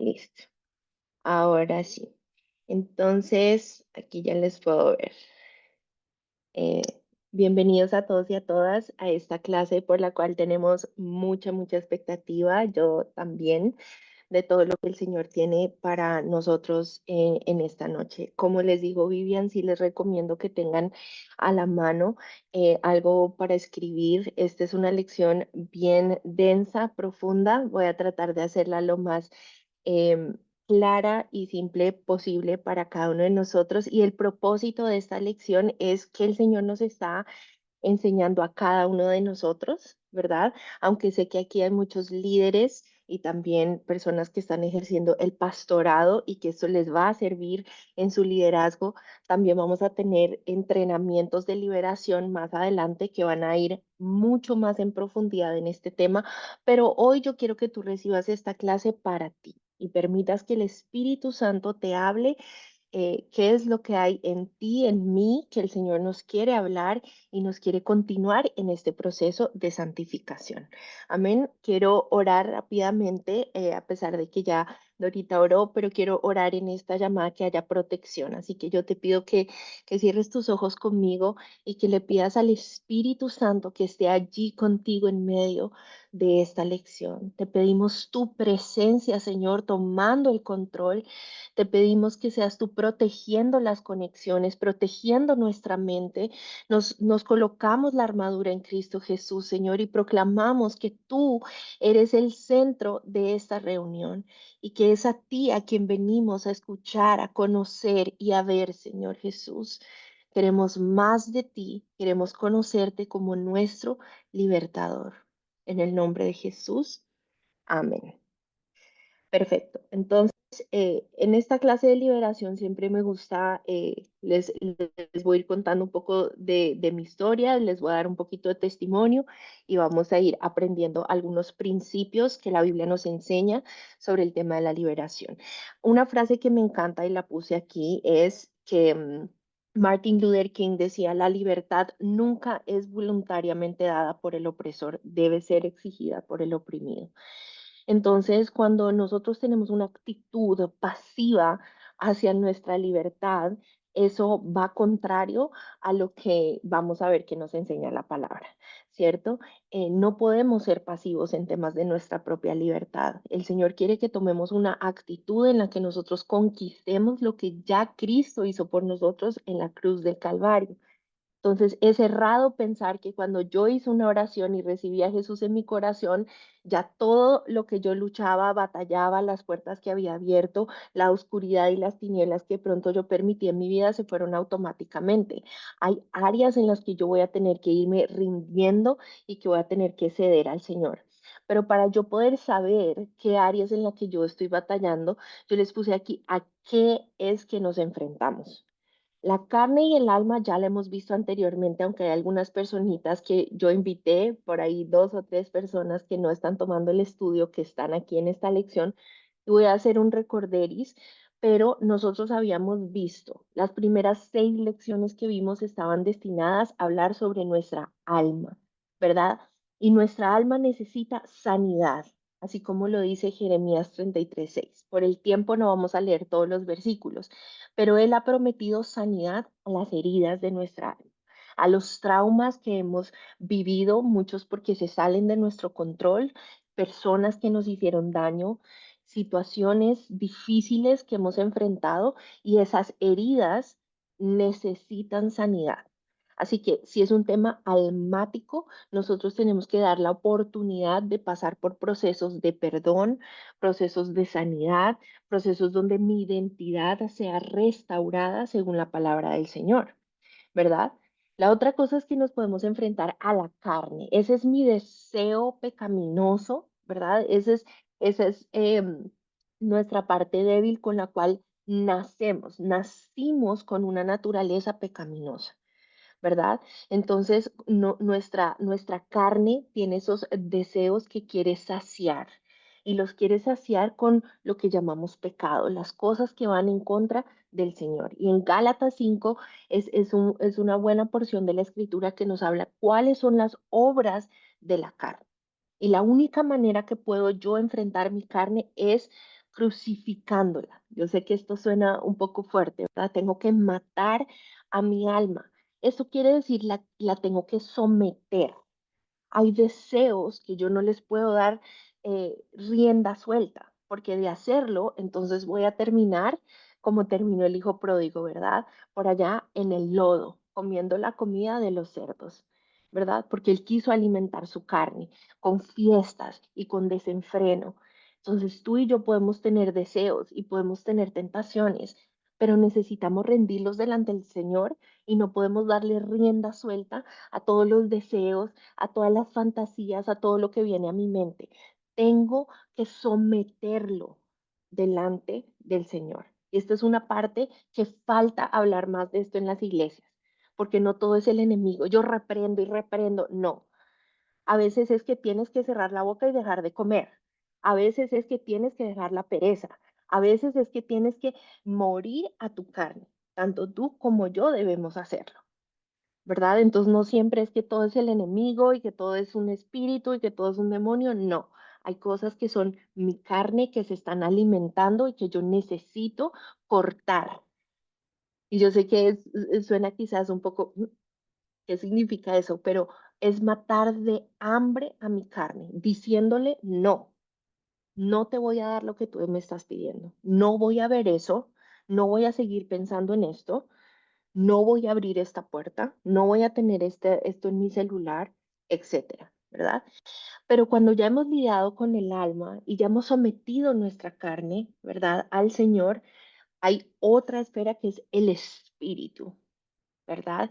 Listo. Ahora sí. Entonces, aquí ya les puedo ver. Eh, Bienvenidos a todos y a todas a esta clase por la cual tenemos mucha expectativa. Yo también de todo lo que el Señor tiene para nosotros en esta noche. Como les digo, Vivian, sí les recomiendo que tengan a la mano algo para escribir. Esta es una lección bien densa, profunda. Voy a tratar de hacerla lo más clara y simple posible para cada uno de nosotros. Y el propósito de esta lección es que el Señor nos está enseñando a cada uno de nosotros, ¿verdad? Aunque sé que aquí hay muchos líderes y también personas que están ejerciendo el pastorado y que esto les va a servir en su liderazgo. También vamos a tener entrenamientos de liberación más adelante que van a ir mucho más en profundidad en este tema, pero hoy yo quiero que tú recibas esta clase para ti y permitas que el Espíritu Santo te hable qué es lo que hay en ti, en mí, que el Señor nos quiere hablar y nos quiere continuar en este proceso de santificación. Amén. Quiero orar rápidamente, a pesar de que ya Dorita oró, pero quiero orar en esta llamada que haya protección. Así que yo te pido que cierres tus ojos conmigo y que le pidas al Espíritu Santo que esté allí contigo en medio de esta lección. Te pedimos tu presencia, Señor, tomando el control. Te pedimos que seas tú protegiendo las conexiones, protegiendo nuestra mente. Nos colocamos la armadura en Cristo Jesús, Señor, y proclamamos que tú eres el centro de esta reunión y que es a ti a quien venimos a escuchar, a conocer y a ver, Señor Jesús. Queremos más de ti, queremos conocerte como nuestro libertador. En el nombre de Jesús, amén. Perfecto. Entonces, en esta clase de liberación siempre me gusta, les voy a ir contando un poco de mi historia, les voy a dar un poquito de testimonio y vamos a ir aprendiendo algunos principios que la Biblia nos enseña sobre el tema de la liberación. Una frase que me encanta y la puse aquí es que Martin Luther King decía, la libertad nunca es voluntariamente dada por el opresor, debe ser exigida por el oprimido. Entonces, cuando nosotros tenemos una actitud pasiva hacia nuestra libertad, eso va contrario a lo que vamos a ver que nos enseña la palabra, ¿cierto? No podemos ser pasivos en temas de nuestra propia libertad. El Señor quiere que tomemos una actitud en la que nosotros conquistemos lo que ya Cristo hizo por nosotros en la cruz del Calvario. Entonces, es errado pensar que cuando yo hice una oración y recibí a Jesús en mi corazón, ya todo lo que yo luchaba, batallaba, las puertas que había abierto, la oscuridad y las tinieblas que pronto yo permití en mi vida se fueron automáticamente. Hay áreas en las que yo voy a tener que irme rindiendo y que voy a tener que ceder al Señor. Pero para yo poder saber qué áreas en las que yo estoy batallando, yo les puse aquí a qué es que nos enfrentamos. La carne y el alma ya la hemos visto anteriormente, aunque hay algunas personitas que yo invité, por ahí dos o tres personas que no están tomando el estudio, que están aquí en esta lección. Y voy a hacer un recorderis, pero nosotros habíamos visto, las primeras 6 lecciones que vimos estaban destinadas a hablar sobre nuestra alma, ¿verdad? Y nuestra alma necesita sanidad, así como lo dice Jeremías 33:6. Por el tiempo no vamos a leer todos los versículos, pero Él ha prometido sanidad a las heridas de nuestra alma, a los traumas que hemos vivido, muchos porque se salen de nuestro control, personas que nos hicieron daño, situaciones difíciles que hemos enfrentado y esas heridas necesitan sanidad. Así que si es un tema almático, nosotros tenemos que dar la oportunidad de pasar por procesos de perdón, procesos de sanidad, procesos donde mi identidad sea restaurada según la palabra del Señor, ¿verdad? La otra cosa es que nos podemos enfrentar a la carne. Ese es mi deseo pecaminoso, ¿verdad? Esa es nuestra parte débil con la cual nacimos con una naturaleza pecaminosa. ¿Verdad? Entonces, nuestra carne tiene esos deseos que quiere saciar y los quiere saciar con lo que llamamos pecado, las cosas que van en contra del Señor. Y en Gálatas 5 es una buena porción de la escritura que nos habla cuáles son las obras de la carne. Y la única manera que puedo yo enfrentar mi carne es crucificándola. Yo sé que esto suena un poco fuerte, ¿verdad? Tengo que matar a mi alma. Eso quiere decir la tengo que someter. Hay deseos que yo no les puedo dar rienda suelta, porque de hacerlo, entonces voy a terminar como terminó el hijo pródigo, ¿verdad? Por allá en el lodo, comiendo la comida de los cerdos, ¿verdad? Porque él quiso alimentar su carne con fiestas y con desenfreno. Entonces tú y yo podemos tener deseos y podemos tener tentaciones, pero necesitamos rendirlos delante del Señor y no podemos darle rienda suelta a todos los deseos, a todas las fantasías, a todo lo que viene a mi mente. Tengo que someterlo delante del Señor. Y esta es una parte que falta hablar más de esto en las iglesias, porque no todo es el enemigo. Yo reprendo y reprendo. No. A veces es que tienes que cerrar la boca y dejar de comer. A veces es que tienes que dejar la pereza. A veces es que tienes que morir a tu carne. Tanto tú como yo debemos hacerlo. ¿Verdad? Entonces no siempre es que todo es el enemigo y que todo es un espíritu y que todo es un demonio, no. Hay cosas que son mi carne que se están alimentando y que yo necesito cortar. Y yo sé que suena quizás un poco, ¿qué significa eso? Pero es matar de hambre a mi carne, diciéndole no, no te voy a dar lo que tú me estás pidiendo, no voy a ver eso, no voy a seguir pensando en esto, no voy a abrir esta puerta, no voy a tener esto en mi celular, etcétera, ¿verdad? Pero cuando ya hemos lidiado con el alma y ya hemos sometido nuestra carne, ¿verdad? Al Señor, hay otra esfera que es el espíritu, ¿verdad?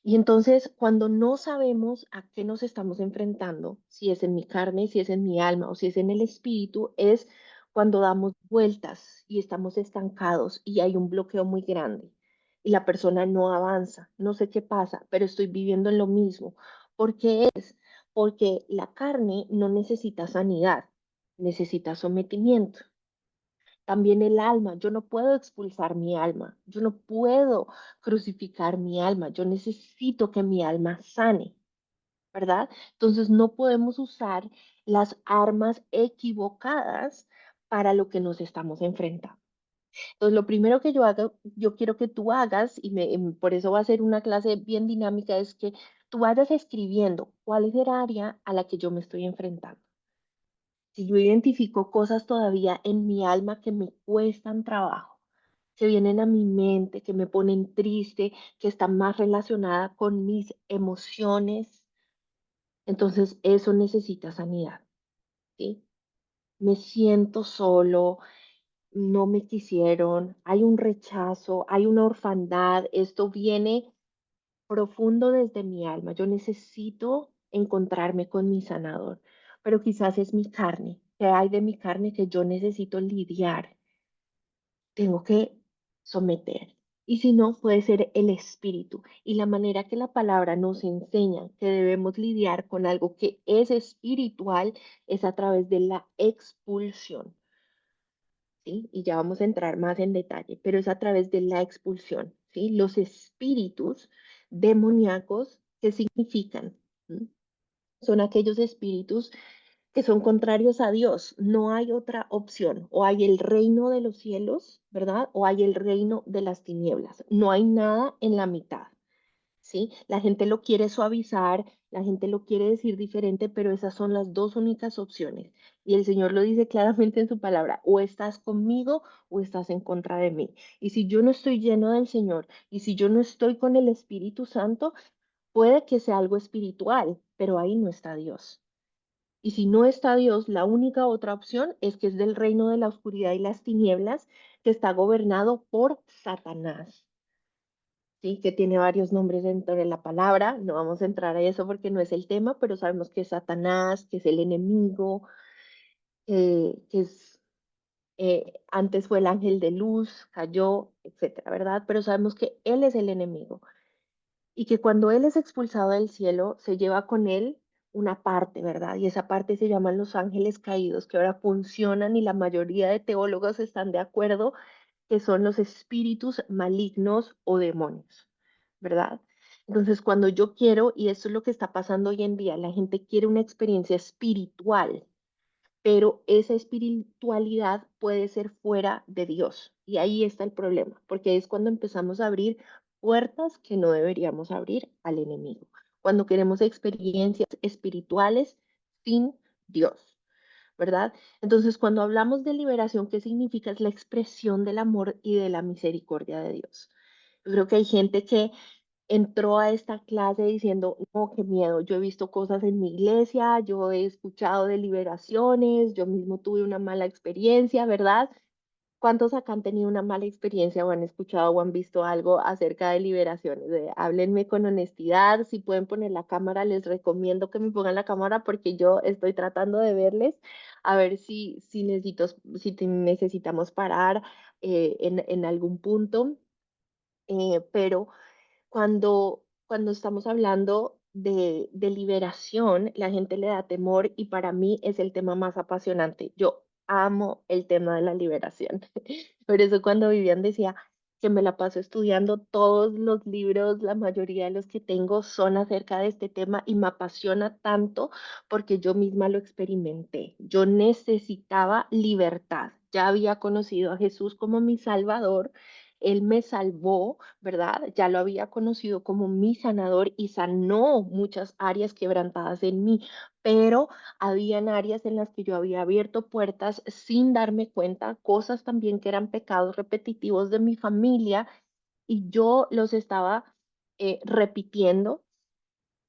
Y entonces, cuando no sabemos a qué nos estamos enfrentando, si es en mi carne, si es en mi alma o si es en el espíritu, es cuando damos vueltas y estamos estancados y hay un bloqueo muy grande y la persona no avanza. No sé qué pasa, pero estoy viviendo en lo mismo. ¿Por qué es? Porque la carne no necesita sanidad, necesita sometimiento. También el alma, yo no puedo expulsar mi alma, yo no puedo crucificar mi alma, yo necesito que mi alma sane, ¿verdad? Entonces no podemos usar las armas equivocadas para lo que nos estamos enfrentando. Entonces lo primero que yo hago, yo quiero que tú hagas, y por eso va a ser una clase bien dinámica, es que tú vayas escribiendo cuál es el área a la que yo me estoy enfrentando. Si yo identifico cosas todavía en mi alma que me cuestan trabajo, que vienen a mi mente, que me ponen triste, que están más relacionadas con mis emociones, entonces eso necesita sanidad, ¿sí? Me siento solo, no me quisieron, hay un rechazo, hay una orfandad, esto viene profundo desde mi alma. Yo necesito encontrarme con mi sanador, pero quizás es mi carne. ¿Qué hay de mi carne que yo necesito lidiar? Tengo que someter. Y si no, puede ser el espíritu. Y la manera que la palabra nos enseña que debemos lidiar con algo que es espiritual es a través de la expulsión. ¿Sí? Y ya vamos a entrar más en detalle, pero es a través de la expulsión, ¿sí? Los espíritus demoníacos, ¿qué significan? ¿Mm? Son aquellos espíritus que son contrarios a Dios. No hay otra opción. O hay el reino de los cielos, ¿verdad? O hay el reino de las tinieblas. No hay nada en la mitad. ¿Sí? La gente lo quiere suavizar, la gente lo quiere decir diferente, pero esas son las dos únicas opciones. Y el Señor lo dice claramente en su palabra, o estás conmigo o estás en contra de mí. Y si yo no estoy lleno del Señor y si yo no estoy con el Espíritu Santo, puede que sea algo espiritual, pero ahí no está Dios. Y si no está Dios, la única otra opción es que es del reino de la oscuridad y las tinieblas, que está gobernado por Satanás. ¿Sí? Que tiene varios nombres dentro de la palabra. No vamos a entrar a eso porque no es el tema, pero sabemos que es Satanás, que es el enemigo, que es, antes fue el ángel de luz, cayó, etcétera, ¿verdad? Pero sabemos que él es el enemigo y que cuando él es expulsado del cielo, se lleva con él una parte, ¿verdad? Y esa parte se llaman los ángeles caídos, que ahora funcionan y la mayoría de teólogos están de acuerdo que son los espíritus malignos o demonios, ¿verdad? Entonces, cuando yo quiero, y eso es lo que está pasando hoy en día, la gente quiere una experiencia espiritual, pero esa espiritualidad puede ser fuera de Dios. Y ahí está el problema, porque es cuando empezamos a abrir puertas que no deberíamos abrir al enemigo, cuando queremos experiencias espirituales sin Dios, ¿verdad? Entonces, cuando hablamos de liberación, ¿qué significa? Es la expresión del amor y de la misericordia de Dios. Yo creo que hay gente que entró a esta clase diciendo, no, qué miedo, yo he visto cosas en mi iglesia, yo he escuchado de liberaciones, yo mismo tuve una mala experiencia, ¿verdad? ¿Cuántos acá han tenido una mala experiencia o han escuchado o han visto algo acerca de liberaciones? Háblenme con honestidad, si pueden poner la cámara, les recomiendo que me pongan la cámara porque yo estoy tratando de verles, a ver si necesitamos parar en algún punto, pero cuando estamos hablando de liberación, la gente le da temor y para mí es el tema más apasionante. Yo amo el tema de la liberación. Por eso cuando Vivian decía que me la paso estudiando, todos los libros, la mayoría de los que tengo son acerca de este tema y me apasiona tanto porque yo misma lo experimenté. Yo necesitaba libertad. Ya había conocido a Jesús como mi Salvador. Él me salvó, ¿verdad? Ya lo había conocido como mi sanador y sanó muchas áreas quebrantadas en mí, pero habían áreas en las que yo había abierto puertas sin darme cuenta, cosas también que eran pecados repetitivos de mi familia y yo los estaba repitiendo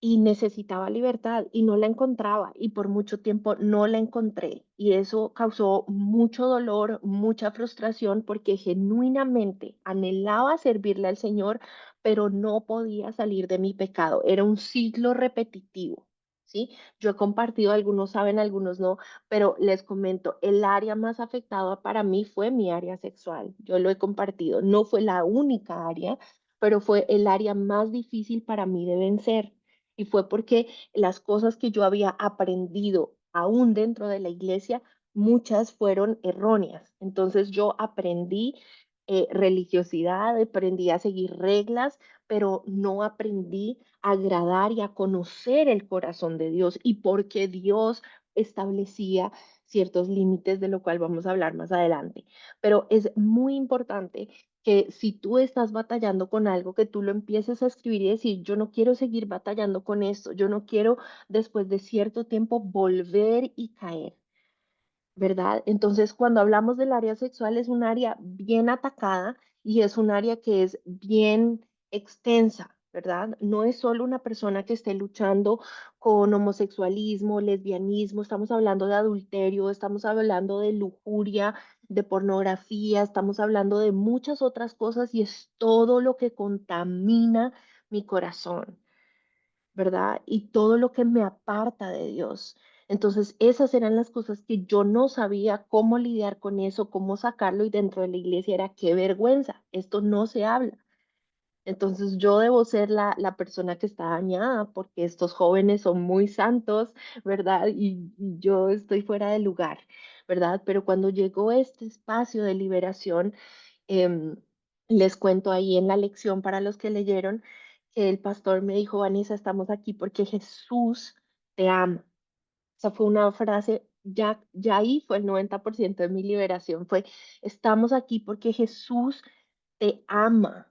y necesitaba libertad y no la encontraba y por mucho tiempo no la encontré y eso causó mucho dolor, mucha frustración porque genuinamente anhelaba servirle al Señor, pero no podía salir de mi pecado. Era un ciclo repetitivo, ¿sí? Yo he compartido, algunos saben, algunos no, pero les comento, el área más afectada para mí fue mi área sexual. Yo lo he compartido, no fue la única área, pero fue el área más difícil para mí de vencer y fue porque las cosas que yo había aprendido aún dentro de la iglesia, muchas fueron erróneas. Entonces yo aprendí religiosidad, aprendí a seguir reglas, pero no aprendí a agradar y a conocer el corazón de Dios y porque Dios establecía ciertos límites de lo cual vamos a hablar más adelante. Pero es muy importante que si tú estás batallando con algo, que tú lo empieces a escribir y decir, yo no quiero seguir batallando con esto, yo no quiero después de cierto tiempo volver y caer. ¿Verdad? Entonces, cuando hablamos del área sexual, es un área bien atacada y es un área que es bien extensa, ¿verdad? No es solo una persona que esté luchando con homosexualismo, lesbianismo, estamos hablando de adulterio, estamos hablando de lujuria, de pornografía, estamos hablando de muchas otras cosas y es todo lo que contamina mi corazón. ¿Verdad? Y todo lo que me aparta de Dios. Entonces, esas eran las cosas que yo no sabía cómo lidiar con eso, cómo sacarlo y dentro de la iglesia era qué vergüenza, esto no se habla. Entonces yo debo ser la persona que está dañada porque estos jóvenes son muy santos, ¿verdad? Y yo estoy fuera de lugar, ¿verdad? Pero cuando llegó este espacio de liberación, em, les cuento ahí en la lección para los que leyeron que el pastor me dijo, Vanessa, estamos aquí porque Jesús te ama. Esa fue una frase, ya ahí fue el 90% de mi liberación, fue, estamos aquí porque Jesús te ama.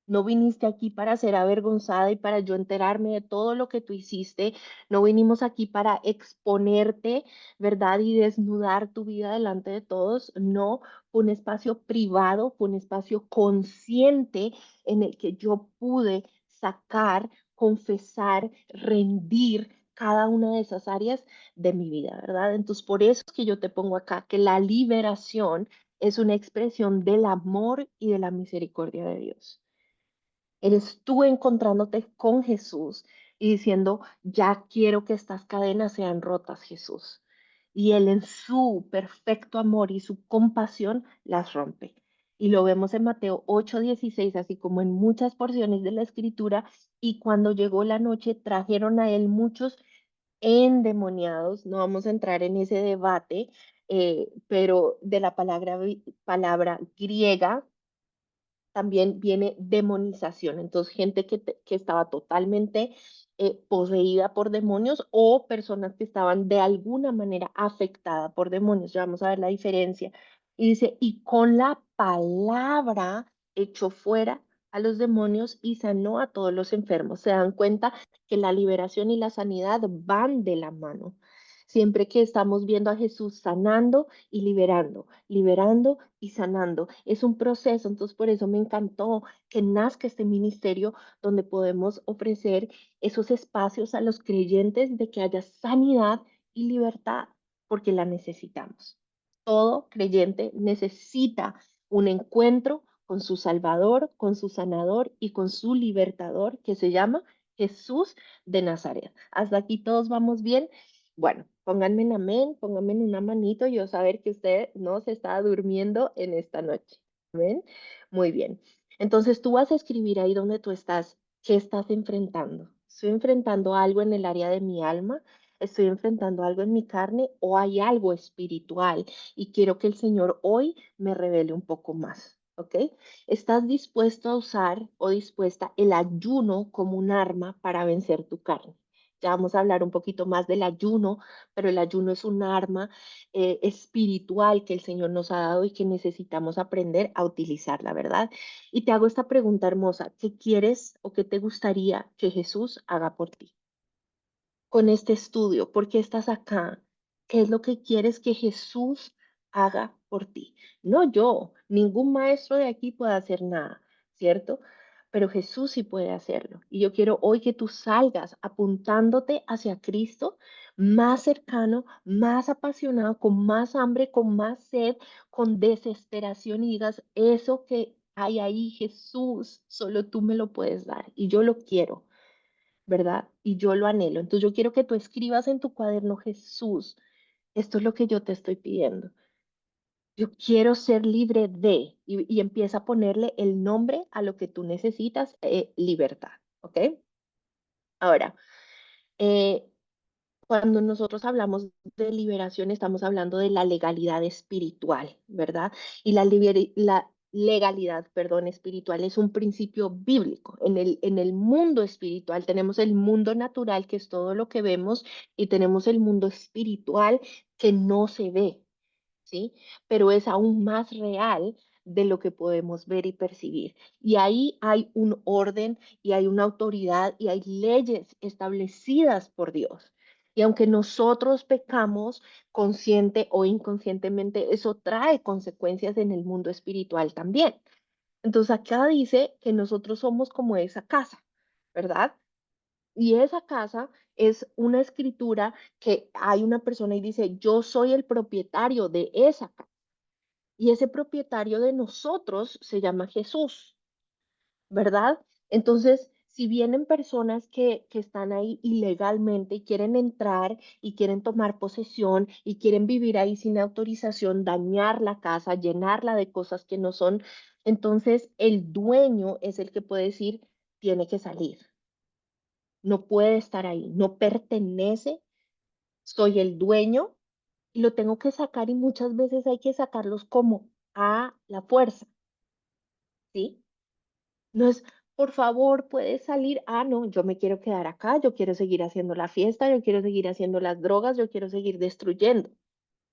No viniste aquí para ser avergonzada y para yo enterarme de todo lo que tú hiciste. No vinimos aquí para exponerte, ¿verdad? Y desnudar tu vida delante de todos. No, fue un espacio privado, fue un espacio consciente en el que yo pude sacar, confesar, rendir cada una de esas áreas de mi vida, ¿verdad? Entonces, por eso es que yo te pongo acá que la liberación es una expresión del amor y de la misericordia de Dios. Eres tú encontrándote con Jesús y diciendo, ya quiero que estas cadenas sean rotas, Jesús. Y Él en su perfecto amor y su compasión las rompe. Y lo vemos en Mateo 8:16, así como en muchas porciones de la escritura. Y cuando llegó la noche, trajeron a Él muchos endemoniados. No vamos a entrar en ese debate, pero de la palabra griega también viene demonización. Entonces, gente que estaba totalmente poseída por demonios o personas que estaban de alguna manera afectadas por demonios. Ya vamos a ver la diferencia. Y dice, y con la palabra echó fuera a los demonios y sanó a todos los enfermos. Se dan cuenta que la liberación y la sanidad van de la mano. Siempre que estamos viendo a Jesús sanando y liberando, liberando y sanando, es un proceso. Entonces, por eso me encantó que nazca este ministerio donde podemos ofrecer esos espacios a los creyentes de que haya sanidad y libertad, porque la necesitamos. Todo creyente necesita un encuentro con su Salvador, con su sanador y con su libertador que se llama Jesús de Nazaret. Hasta aquí todos vamos bien. Bueno, pónganme en amén, pónganme en una manito y yo saber que usted no se está durmiendo en esta noche. Amén. Muy bien. Entonces tú vas a escribir ahí donde tú estás, ¿qué estás enfrentando? ¿Estoy enfrentando algo en el área de mi alma? ¿Estoy enfrentando algo en mi carne o hay algo espiritual? Y quiero que el Señor hoy me revele un poco más, ¿ok? ¿Estás dispuesto a usar o dispuesta el ayuno como un arma para vencer tu carne? Ya vamos a hablar un poquito más del ayuno, pero el ayuno es un arma espiritual que el Señor nos ha dado y que necesitamos aprender a utilizar, la verdad. Y te hago esta pregunta hermosa, ¿qué quieres o qué te gustaría que Jesús haga por ti? Con este estudio? ¿Por qué estás acá? ¿Qué es lo que quieres que Jesús haga por ti? No yo, ningún maestro de aquí puede hacer nada, ¿cierto? Pero Jesús sí puede hacerlo. Y yo quiero hoy que tú salgas apuntándote hacia Cristo, más cercano, más apasionado, con más hambre, con más sed, con desesperación y digas, eso que hay ahí, Jesús, solo tú me lo puedes dar y yo lo quiero. ¿Verdad? Y yo lo anhelo. Entonces yo quiero que tú escribas en tu cuaderno, Jesús, esto es lo que yo te estoy pidiendo. Yo quiero ser libre de, y empieza a ponerle el nombre a lo que tú necesitas, libertad, ¿ok? Ahora, eh, cuando nosotros hablamos de liberación, estamos hablando de la legalidad espiritual, ¿verdad? Y la legalidad, perdón, espiritual es un principio bíblico. En el mundo espiritual tenemos el mundo natural, que es todo lo que vemos, y tenemos el mundo espiritual que no se ve. ¿Sí? Pero es aún más real de lo que podemos ver y percibir. Y ahí hay un orden y hay una autoridad y hay leyes establecidas por Dios. Y aunque nosotros pecamos consciente o inconscientemente, eso trae consecuencias en el mundo espiritual también. Entonces acá dice que nosotros somos como esa casa, ¿verdad? Y esa casa es una escritura que hay una persona y dice, yo soy el propietario de esa casa. Y ese propietario de nosotros se llama Jesús, ¿verdad? Entonces, si vienen personas que están ahí ilegalmente y quieren entrar y quieren tomar posesión y quieren vivir ahí sin autorización, dañar la casa, llenarla de cosas que no son, entonces el dueño es el que puede decir, tiene que salir, no puede estar ahí, no pertenece, soy el dueño y lo tengo que sacar y muchas veces hay que sacarlos como a la fuerza, ¿sí? No es, por favor, puedes salir. Ah, no, yo me quiero quedar acá, yo quiero seguir haciendo la fiesta, yo quiero seguir haciendo las drogas, yo quiero seguir destruyendo.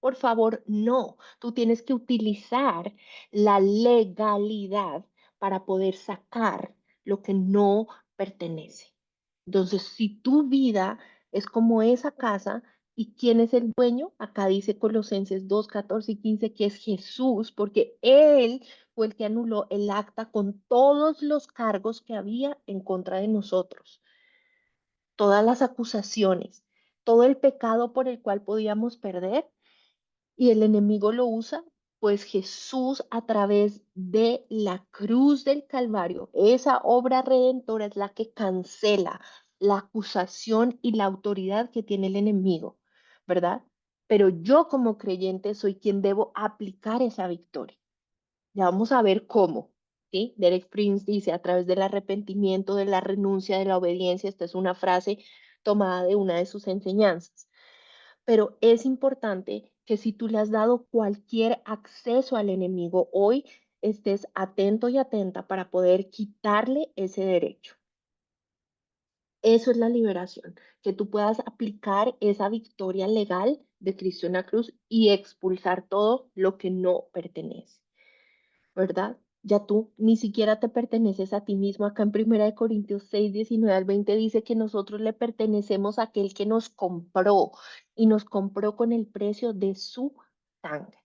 Por favor, no. Tú tienes que utilizar la legalidad para poder sacar lo que no pertenece. Entonces, si tu vida es como esa casa, ¿y quién es el dueño? Acá dice Colosenses 2, 14 y 15 que es Jesús, porque Él fue el que anuló el acta con todos los cargos que había en contra de nosotros, todas las acusaciones, todo el pecado por el cual podíamos perder y el enemigo lo usa, pues Jesús a través de la cruz del Calvario, esa obra redentora es la que cancela la acusación y la autoridad que tiene el enemigo, ¿verdad? Pero yo como creyente soy quien debo aplicar esa victoria. Ya vamos a ver cómo, ¿sí? Derek Prince dice, a través del arrepentimiento, de la renuncia, de la obediencia, esta es una frase tomada de una de sus enseñanzas. Pero es importante que si tú le has dado cualquier acceso al enemigo hoy, estés atento y atenta para poder quitarle ese derecho. Eso es la liberación, que tú puedas aplicar esa victoria legal de Cristo en la cruz y expulsar todo lo que no pertenece, ¿verdad? Ya tú ni siquiera te perteneces a ti mismo. Acá en 1 Corintios 6, 19 al 20 dice que nosotros le pertenecemos a aquel que nos compró y nos compró con el precio de su sangre.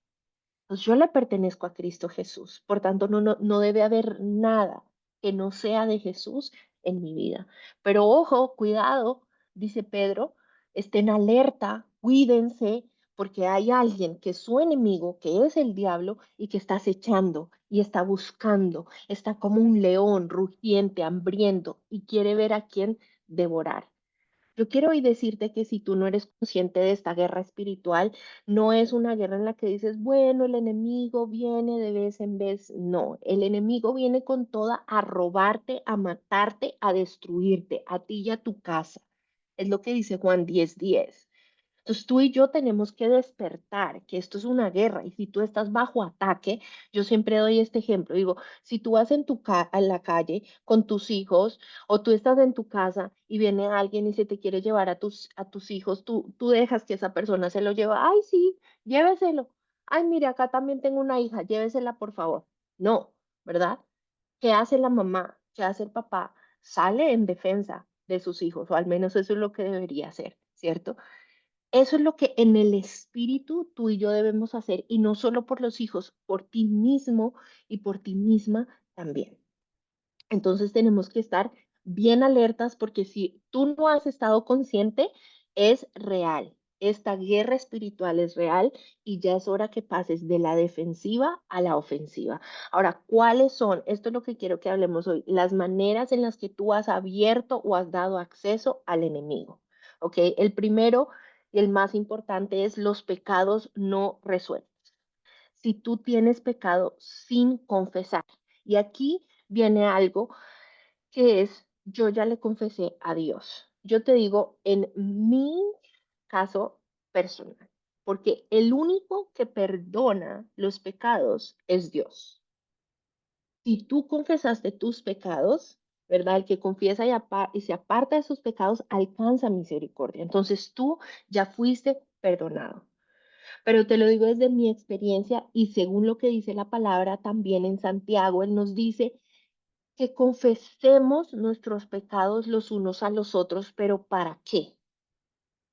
Pues yo le pertenezco a Cristo Jesús, por tanto no debe haber nada que no sea de Jesús en mi vida. Pero ojo, cuidado, dice Pedro, estén alerta, cuídense, porque hay alguien que es su enemigo, que es el diablo, y que está acechando y está buscando, está como un león rugiente, hambriento, y quiere ver a quién devorar. Yo quiero hoy decirte que si tú no eres consciente de esta guerra espiritual, no es una guerra en la que dices, bueno, el enemigo viene de vez en vez. No, el enemigo viene con toda a robarte, a matarte, a destruirte, a ti y a tu casa. Es lo que dice Juan 10:10. Entonces tú y yo tenemos que despertar que esto es una guerra y si tú estás bajo ataque, yo siempre doy este ejemplo, digo, si tú vas en la calle con tus hijos o tú estás en tu casa y viene alguien y se te quiere llevar a tus hijos, tú dejas que esa persona se lo lleve, ay, sí, lléveselo, ay, mire, acá también tengo una hija, llévesela por favor. No, ¿verdad? ¿Qué hace la mamá? ¿Qué hace el papá? Sale en defensa de sus hijos, o al menos eso es lo que debería hacer, ¿cierto? Eso es lo que en el espíritu tú y yo debemos hacer, y no solo por los hijos, por ti mismo y por ti misma también. Entonces tenemos que estar bien alertas porque si tú no has estado consciente, es real. Esta guerra espiritual es real y ya es hora que pases de la defensiva a la ofensiva. Ahora, ¿cuáles son? Esto es lo que quiero que hablemos hoy. Las maneras en las que tú has abierto o has dado acceso al enemigo. ¿Ok? El primero y el más importante es los pecados no resueltos. Si tú tienes pecado sin confesar. Y aquí viene algo que es, yo ya le confesé a Dios. Yo te digo, en mi caso personal, porque el único que perdona los pecados es Dios. Si tú confesaste tus pecados, ¿verdad? El que confiesa y se aparta de sus pecados alcanza misericordia. Entonces tú ya fuiste perdonado. Pero te lo digo desde mi experiencia y según lo que dice la palabra también en Santiago, él nos dice que confesemos nuestros pecados los unos a los otros, pero ¿para qué?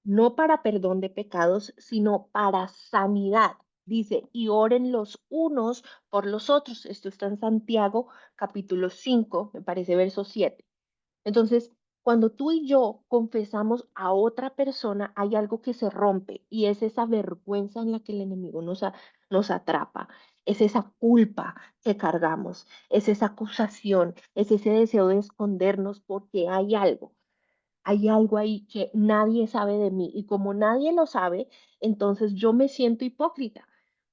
No para perdón de pecados, sino para sanidad. Dice, y oren los unos por los otros. Esto está en Santiago capítulo 5, me parece verso 7. Entonces, cuando tú y yo confesamos a otra persona, hay algo que se rompe y es esa vergüenza en la que el enemigo nos atrapa, es esa culpa que cargamos, es esa acusación, es ese deseo de escondernos porque hay algo ahí que nadie sabe de mí y como nadie lo sabe, entonces yo me siento hipócrita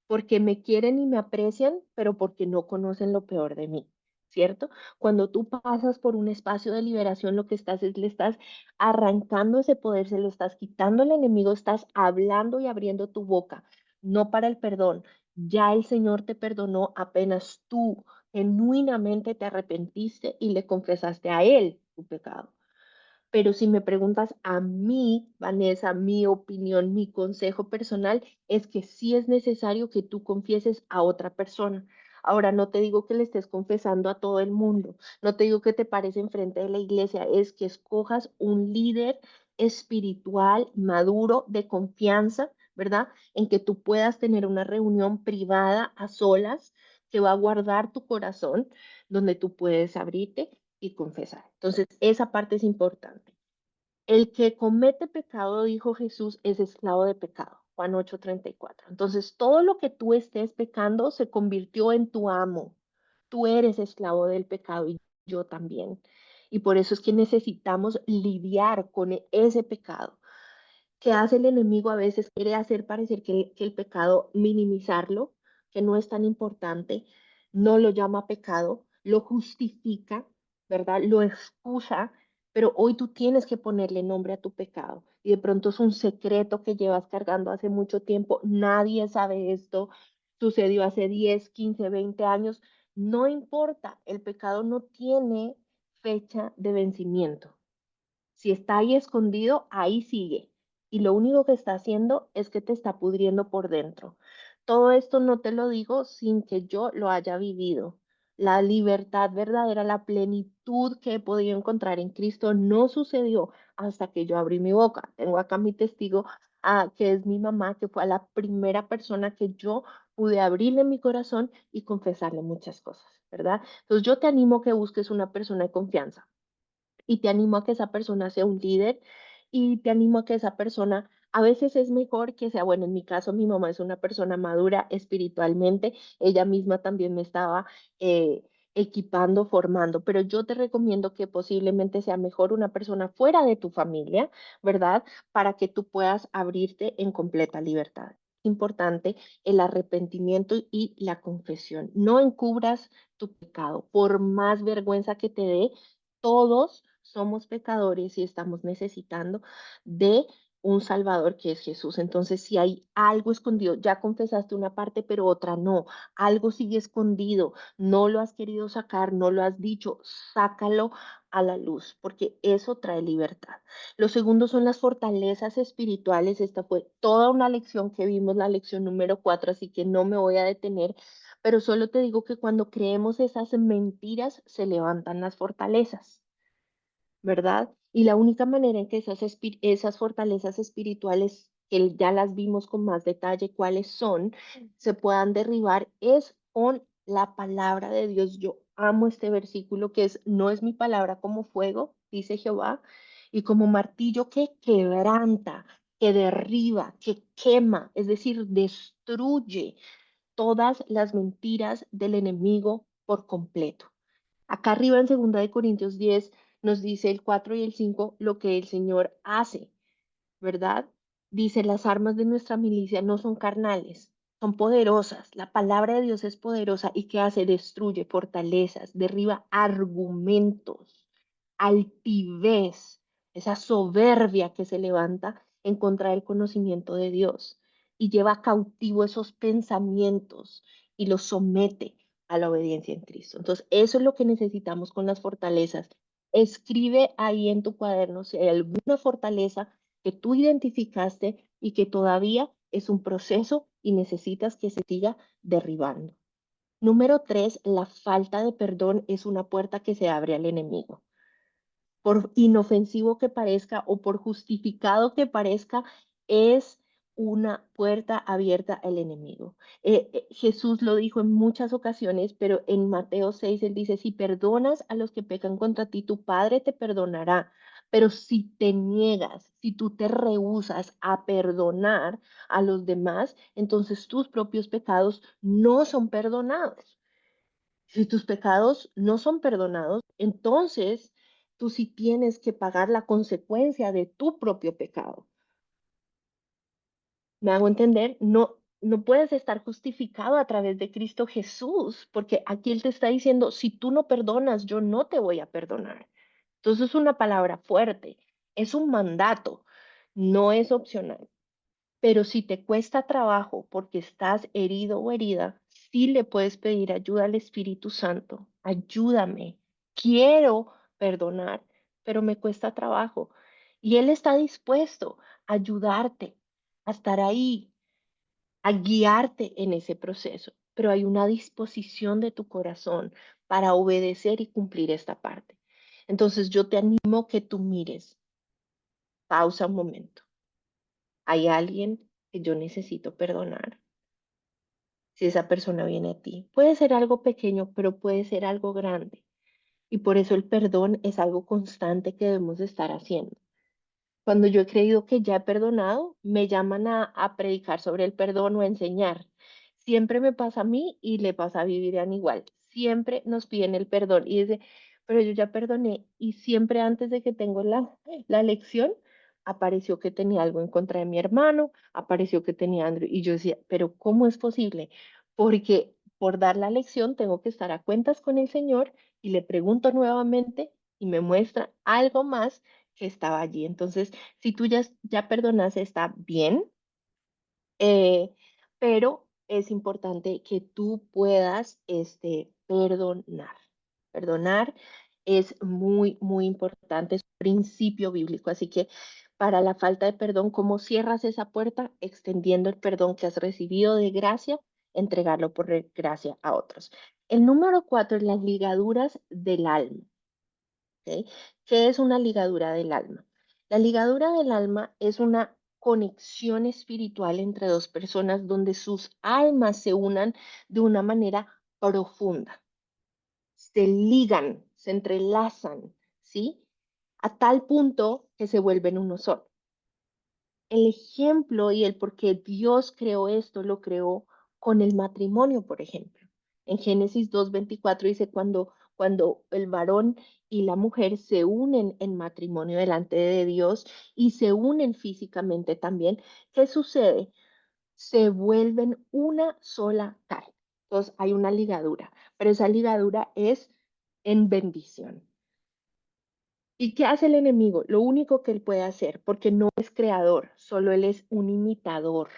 porque me quieren y me aprecian, pero porque no conocen lo peor de mí, ¿cierto? Cuando tú pasas por un espacio de liberación, lo que estás es le estás arrancando ese poder, se lo estás quitando al enemigo, estás hablando y abriendo tu boca, no para el perdón. Ya el Señor te perdonó apenas tú genuinamente te arrepentiste y le confesaste a Él tu pecado. Pero si me preguntas a mí, Vanessa, mi opinión, mi consejo personal es que sí es necesario que tú confieses a otra persona. Ahora, no te digo que le estés confesando a todo el mundo, no te digo que te pares enfrente de la iglesia, es que escojas un líder espiritual, maduro, de confianza, ¿verdad? En que tú puedas tener una reunión privada a solas que va a guardar tu corazón, donde tú puedes abrirte y confesar. Entonces, esa parte es importante. El que comete pecado, dijo Jesús, es esclavo de pecado. Juan 8:34. Entonces, todo lo que tú estés pecando se convirtió en tu amo. Tú eres esclavo del pecado y yo también. Y por eso es que necesitamos lidiar con ese pecado. ¿Qué hace el enemigo a veces? Quiere hacer parecer que el pecado, minimizarlo, que no es tan importante, no lo llama pecado, lo justifica, ¿verdad? Lo excusa, pero hoy tú tienes que ponerle nombre a tu pecado. Y de pronto es un secreto que llevas cargando hace mucho tiempo, nadie sabe esto, sucedió hace 10, 15, 20 años, no importa, el pecado no tiene fecha de vencimiento. Si está ahí escondido, ahí sigue. Y lo único que está haciendo es que te está pudriendo por dentro. Todo esto no te lo digo sin que yo lo haya vivido. La libertad verdadera, la plenitud que he podido encontrar en Cristo no sucedió hasta que yo abrí mi boca. Tengo acá mi testigo, que es mi mamá, que fue la primera persona que yo pude abrirle mi corazón y confesarle muchas cosas, ¿verdad? Entonces yo te animo a que busques una persona de confianza y te animo a que esa persona sea un líder y te animo a que esa persona, a veces es mejor que sea, bueno, en mi caso mi mamá es una persona madura espiritualmente, ella misma también me estaba eh, equipando, formando, pero yo te recomiendo que posiblemente sea mejor una persona fuera de tu familia, ¿verdad? Para que tú puedas abrirte en completa libertad. Importante el arrepentimiento y la confesión. No encubras tu pecado, por más vergüenza que te dé, todos somos pecadores y estamos necesitando de un Salvador que es Jesús. Entonces, si hay algo escondido, ya confesaste una parte, pero otra no, algo sigue escondido, no lo has querido sacar, no lo has dicho, sácalo a la luz, porque eso trae libertad. Lo segundo son las fortalezas espirituales. Esta fue toda una lección que vimos, la lección número 4, así que no me voy a detener, pero solo te digo que cuando creemos esas mentiras, se levantan las fortalezas, ¿verdad? Y la única manera en que esas fortalezas espirituales, que ya las vimos con más detalle cuáles son, se puedan derribar es con la palabra de Dios. Yo amo este versículo que es, no es mi palabra como fuego, dice Jehová, y como martillo que quebranta, que derriba, que quema, es decir, destruye todas las mentiras del enemigo por completo. Acá arriba en 2 Corintios 10 nos dice el 4 y el 5 lo que el Señor hace, ¿verdad? Dice, las armas de nuestra milicia no son carnales, son poderosas. La palabra de Dios es poderosa y ¿qué hace? Destruye fortalezas, derriba argumentos, altivez, esa soberbia que se levanta en contra del conocimiento de Dios y lleva cautivo esos pensamientos y los somete a la obediencia en Cristo. Entonces, eso es lo que necesitamos con las fortalezas. Escribe ahí en tu cuaderno si hay alguna fortaleza que tú identificaste y que todavía es un proceso y necesitas que se siga derribando. Número 3, la falta de perdón es una puerta que se abre al enemigo. Por inofensivo que parezca o por justificado que parezca, es una puerta abierta al enemigo. Jesús lo dijo en muchas ocasiones, pero en Mateo 6 él dice, si perdonas a los que pecan contra ti, tu Padre te perdonará. Pero si te niegas, si tú te rehusas a perdonar a los demás, entonces tus propios pecados no son perdonados. Si tus pecados no son perdonados, entonces tú sí tienes que pagar la consecuencia de tu propio pecado. ¿Me hago entender? No, no puedes estar justificado a través de Cristo Jesús, porque aquí Él te está diciendo, si tú no perdonas, yo no te voy a perdonar. Entonces es una palabra fuerte, es un mandato, no es opcional. Pero si te cuesta trabajo porque estás herido o herida, sí le puedes pedir ayuda al Espíritu Santo. Ayúdame, quiero perdonar, pero me cuesta trabajo. Y Él está dispuesto a ayudarte, a estar ahí, a guiarte en ese proceso. Pero hay una disposición de tu corazón para obedecer y cumplir esta parte. Entonces yo te animo que tú mires, pausa un momento. ¿Hay alguien que yo necesito perdonar? Si esa persona viene a ti, puede ser algo pequeño, pero puede ser algo grande. Y por eso el perdón es algo constante que debemos estar haciendo. Cuando yo he creído que ya he perdonado, me llaman a predicar sobre el perdón o a enseñar. Siempre me pasa a mí y le pasa a Vivian igual. Siempre nos piden el perdón y dice, pero yo ya perdoné. Y siempre antes de que tengo la lección, apareció que tenía algo en contra de mi hermano, apareció que tenía Andrew. Y yo decía, pero ¿cómo es posible? Porque por dar la lección tengo que estar a cuentas con el Señor y le pregunto nuevamente y me muestra algo más que estaba allí. Entonces, si tú ya perdonaste, está bien, eh, pero es importante que tú puedas perdonar. Perdonar es muy, muy importante, es un principio bíblico. Así que para la falta de perdón, ¿cómo cierras esa puerta? Extendiendo el perdón que has recibido de gracia, entregarlo por gracia a otros. El número 4 es las ligaduras del alma. ¿Ok? ¿Qué es una ligadura del alma? La ligadura del alma es una conexión espiritual entre dos personas donde sus almas se unan de una manera profunda, se ligan, se entrelazan, ¿sí? A tal punto que se vuelven uno solo. El ejemplo y el por qué Dios creó esto, lo creó con el matrimonio, por ejemplo. En Génesis 2:24 dice, cuando el varón y la mujer se unen en matrimonio delante de Dios y se unen físicamente también, ¿qué sucede? Se vuelven una sola carne. Entonces hay una ligadura, pero esa ligadura es en bendición. ¿Y qué hace el enemigo? Lo único que él puede hacer, porque no es creador, solo él es un imitador.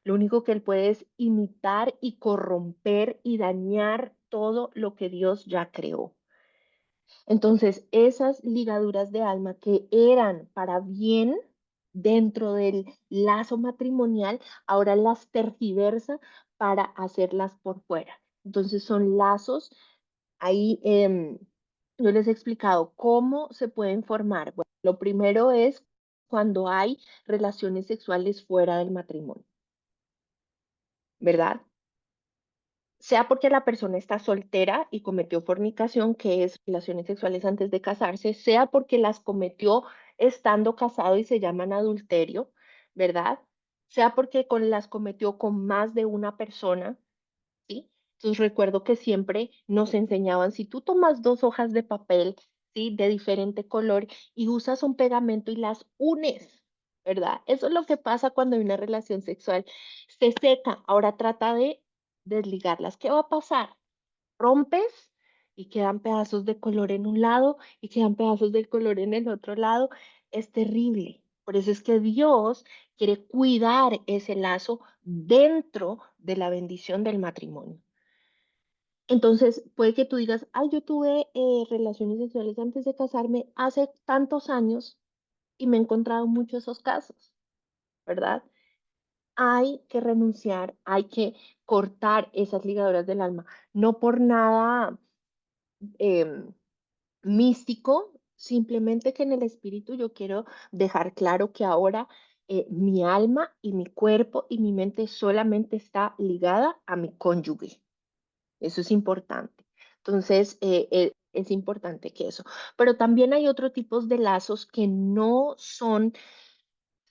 Lo único que él puede es imitar y corromper y dañar todo lo que Dios ya creó. Entonces, esas ligaduras de alma que eran para bien dentro del lazo matrimonial, ahora las tergiversa para hacerlas por fuera. Entonces, son lazos. Ahí yo les he explicado cómo se pueden formar. Bueno, lo primero es cuando hay relaciones sexuales fuera del matrimonio, ¿verdad? Sea porque la persona está soltera y cometió fornicación, que es relaciones sexuales antes de casarse, sea porque las cometió estando casado y se llaman adulterio, ¿verdad? Sea porque las cometió con más de una persona, ¿sí? Entonces recuerdo que siempre nos enseñaban, si tú tomas dos hojas de papel, ¿sí? De diferente color y usas un pegamento y las unes, ¿verdad? Eso es lo que pasa cuando hay una relación sexual. Se seca, ahora trata de desligarlas. ¿Qué va a pasar? Rompes y quedan pedazos de color en un lado y quedan pedazos de color en el otro lado. Es terrible. Por eso es que Dios quiere cuidar ese lazo dentro de la bendición del matrimonio. Entonces, puede que tú digas, ay, yo tuve relaciones sexuales antes de casarme hace tantos años y me he encontrado muchos esos casos, ¿verdad? Hay que renunciar, hay que cortar esas ligaduras del alma, no por nada em, místico, simplemente que en el espíritu yo quiero dejar claro que ahora mi alma y mi cuerpo y mi mente solamente está ligada a mi cónyuge. Eso es importante. Entonces, es importante que eso. Pero también hay otros tipos de lazos que no son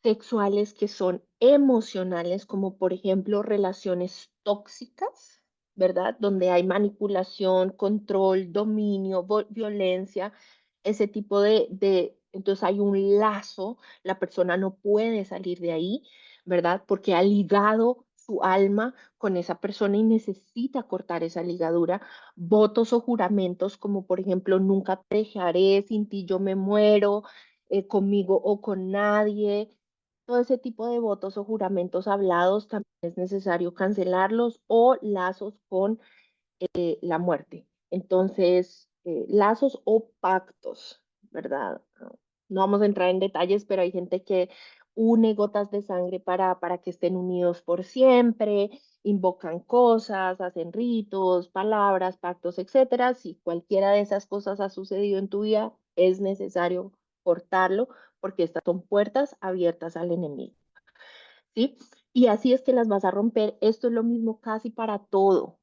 sexuales, que son emocionales, como por ejemplo relaciones tóxicas, ¿verdad? Donde hay manipulación, control, dominio, violencia, ese tipo entonces hay un lazo, la persona no puede salir de ahí, ¿verdad? Porque ha ligado su alma con esa persona y necesita cortar esa ligadura. Votos o juramentos como por ejemplo, nunca te dejaré, sin ti yo me muero, conmigo o con nadie. Todo ese tipo de votos o juramentos hablados también es necesario cancelarlos o lazos con la muerte. Entonces, lazos o pactos, ¿verdad? No vamos a entrar en detalles, pero hay gente que une gotas de sangre para que estén unidos por siempre, invocan cosas, hacen ritos, palabras, pactos, etcétera. Si cualquiera de esas cosas ha sucedido en tu vida, es necesario cortarlo porque estas son puertas abiertas al enemigo, ¿sí? Y así es que las vas a romper. Esto es lo mismo casi para todo.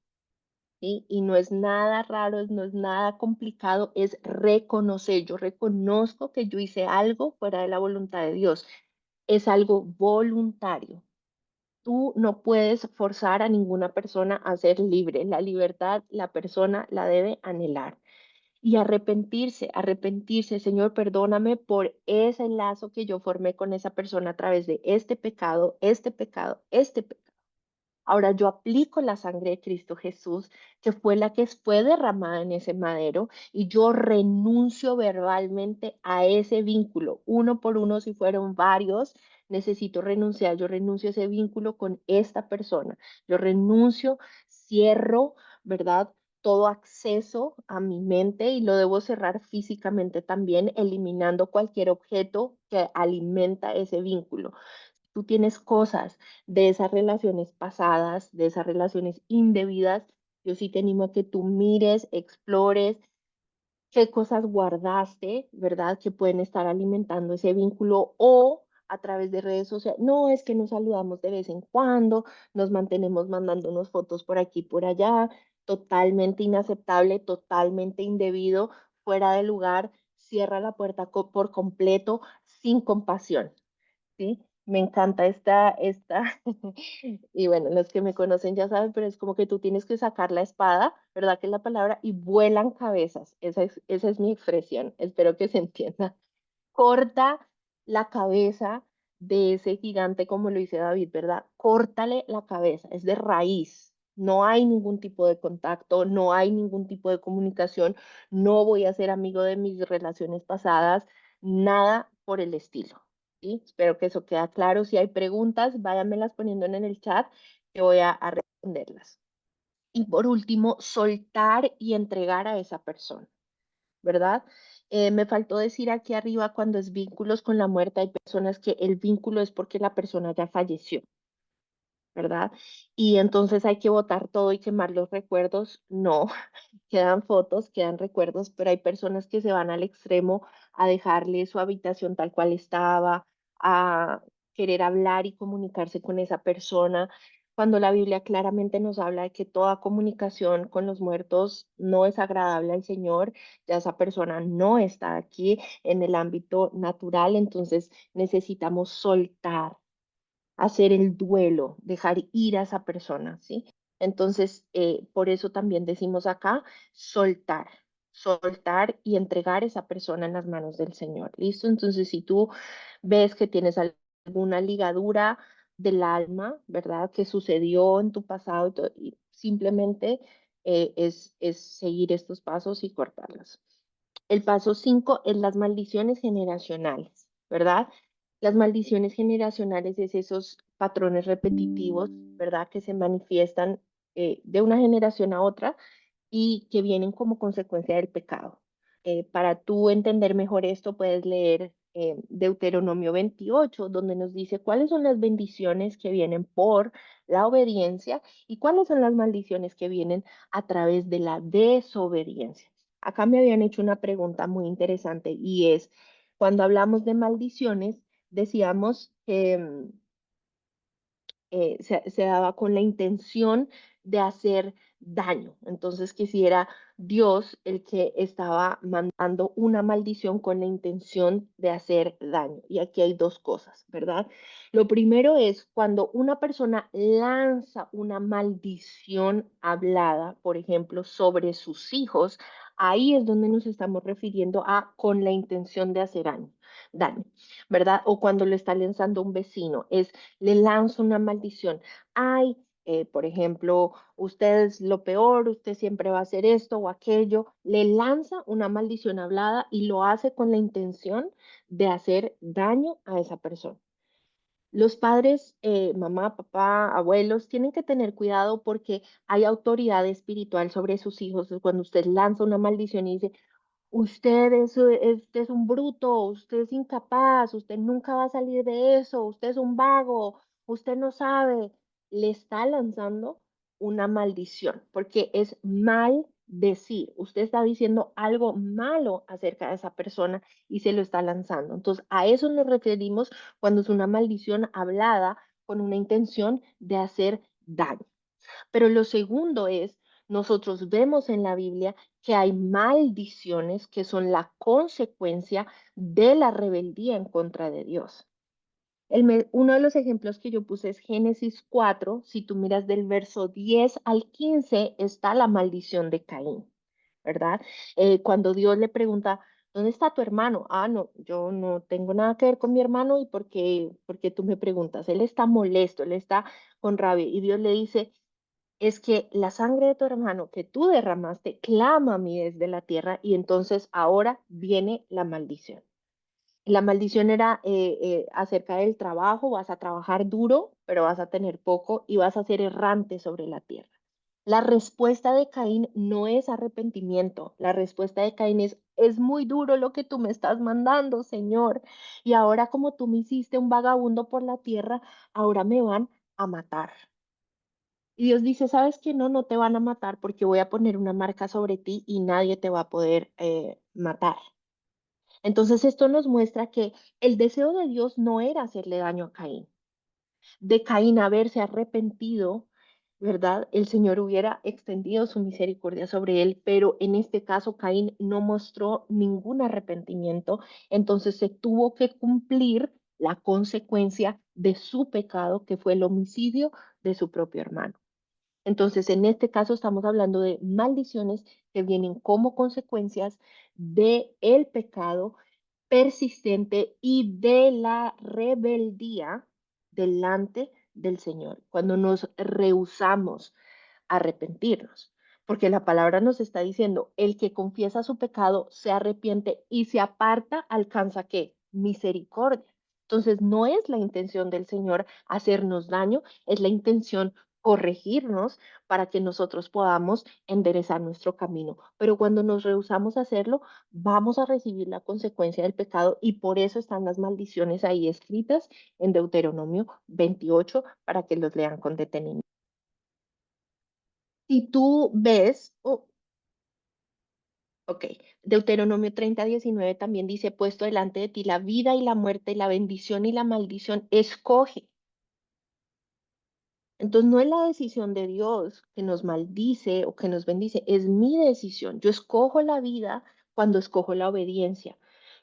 ¿Sí? Y no es nada raro, no es nada complicado, es reconocer. Yo reconozco que yo hice algo fuera de la voluntad de Dios. Es algo voluntario. Tú no puedes forzar a ninguna persona a ser libre. La libertad la persona la debe anhelar. Y arrepentirse, arrepentirse, Señor, perdóname por ese lazo que yo formé con esa persona a través de este pecado, este pecado, este pecado. Ahora yo aplico la sangre de Cristo Jesús, que fue la que fue derramada en ese madero, y yo renuncio verbalmente a ese vínculo, uno por uno, si fueron varios, necesito renunciar, yo renuncio a ese vínculo con esta persona, yo renuncio, cierro, ¿verdad? todo acceso a mi mente y lo debo cerrar físicamente también, eliminando cualquier objeto que alimenta ese vínculo. Tú tienes cosas de esas relaciones pasadas, de esas relaciones indebidas, yo sí te animo a que tú mires, explores qué cosas guardaste, ¿verdad? Que pueden estar alimentando ese vínculo o a través de redes sociales. No, es que nos saludamos de vez en cuando, nos mantenemos mandándonos fotos por aquí y por allá, totalmente inaceptable, totalmente indebido, fuera de lugar, cierra la puerta por completo, sin compasión. Sí, me encanta y bueno, los que me conocen ya saben, pero es como que tú tienes que sacar la espada, ¿verdad? Que es la palabra, y vuelan cabezas. Esa es mi expresión. Espero que se entienda. Corta la cabeza de ese gigante como lo dice David, ¿verdad? Córtale la cabeza, es de raíz. No hay ningún tipo de contacto, no hay ningún tipo de comunicación, no voy a ser amigo de mis relaciones pasadas, nada por el estilo. ¿Sí? Espero que eso quede claro. Si hay preguntas, váyanmelas poniendo en el chat, que voy a responderlas. Y por último, soltar y entregar a esa persona. ¿Verdad? Me faltó decir aquí arriba cuando es vínculos con la muerte, hay personas que el vínculo es porque la persona ya falleció, ¿verdad? Y entonces hay que botar todo y quemar los recuerdos. No, quedan fotos, quedan recuerdos, pero hay personas que se van al extremo a dejarle su habitación tal cual estaba, a querer hablar y comunicarse con esa persona, cuando la Biblia claramente nos habla de que toda comunicación con los muertos no es agradable al Señor, ya esa persona no está aquí en el ámbito natural, entonces necesitamos soltar, hacer el duelo, dejar ir a esa persona, ¿sí? Entonces, por eso también decimos acá, soltar, soltar y entregar a esa persona en las manos del Señor, ¿listo? Entonces, si tú ves que tienes alguna ligadura del alma, ¿verdad? Que sucedió en tu pasado y simplemente es seguir estos pasos y cortarlas. El paso 5 es las maldiciones generacionales, ¿verdad? Las maldiciones generacionales es esos patrones repetitivos, ¿verdad? Que se manifiestan de una generación a otra y que vienen como consecuencia del pecado. Para tú entender mejor esto, puedes leer Deuteronomio 28, donde nos dice cuáles son las bendiciones que vienen por la obediencia y cuáles son las maldiciones que vienen a través de la desobediencia. Acá me habían hecho una pregunta muy interesante y es, cuando hablamos de maldiciones, decíamos que se daba con la intención de hacer daño. Entonces, quisiera Dios el que estaba mandando una maldición con la intención de hacer daño. Y aquí hay dos cosas, ¿verdad? Lo primero es cuando una persona lanza una maldición hablada, por ejemplo, sobre sus hijos, ahí es donde nos estamos refiriendo a con la intención de hacer daño, ¿verdad? O cuando le está lanzando un vecino, le lanzo una maldición. Ay, por ejemplo, usted es lo peor, usted siempre va a hacer esto o aquello. Le lanza una maldición hablada y lo hace con la intención de hacer daño a esa persona. Los padres, mamá, papá, abuelos, tienen que tener cuidado porque hay autoridad espiritual sobre sus hijos. Cuando usted lanza una maldición y dice, usted es un bruto, usted es incapaz, usted nunca va a salir de eso, usted es un vago, usted no sabe. Le está lanzando una maldición, porque es mal decir. Usted está diciendo algo malo acerca de esa persona y se lo está lanzando. Entonces, a eso nos referimos cuando es una maldición hablada con una intención de hacer daño. Pero lo segundo es, nosotros vemos en la Biblia que hay maldiciones que son la consecuencia de la rebeldía en contra de Dios. Uno de los ejemplos que yo puse es Génesis 4. Si tú miras del verso 10 al 15, está la maldición de Caín, ¿verdad? Cuando Dios le pregunta, ¿dónde está tu hermano? Ah, no, yo no tengo nada que ver con mi hermano y por qué tú me preguntas. Él está molesto, él está con rabia y Dios le dice, es que la sangre de tu hermano que tú derramaste clama a mí desde la tierra y entonces ahora viene la maldición. La maldición era acerca del trabajo, vas a trabajar duro, pero vas a tener poco y vas a ser errante sobre la tierra. La respuesta de Caín no es arrepentimiento. La respuesta de Caín es muy duro lo que tú me estás mandando, Señor. Y ahora como tú me hiciste un vagabundo por la tierra, ahora me van a matar. Y Dios dice, ¿sabes qué? No, no te van a matar porque voy a poner una marca sobre ti y nadie te va a poder matar. Entonces esto nos muestra que el deseo de Dios no era hacerle daño a Caín. De Caín haberse arrepentido, ¿verdad? El Señor hubiera extendido su misericordia sobre él, pero en este caso Caín no mostró ningún arrepentimiento, entonces se tuvo que cumplir la consecuencia de su pecado, que fue el homicidio de su propio hermano. Entonces, en este caso estamos hablando de maldiciones que vienen como consecuencias de el pecado persistente y de la rebeldía delante del Señor, cuando nos rehusamos a arrepentirnos, porque la palabra nos está diciendo, el que confiesa su pecado se arrepiente y se aparta, alcanza ¿qué? Misericordia. Entonces, no es la intención del Señor hacernos daño, es la intención corregirnos para que nosotros podamos enderezar nuestro camino. Pero cuando nos rehusamos a hacerlo, vamos a recibir la consecuencia del pecado y por eso están las maldiciones ahí escritas en Deuteronomio 28 para que los lean con detenimiento. Si tú ves, ok, Deuteronomio 30:19 también dice, puesto delante de ti la vida y la muerte, la bendición y la maldición, escoge. Entonces no es la decisión de Dios que nos maldice o que nos bendice, es mi decisión. Yo escojo la vida cuando escojo la obediencia.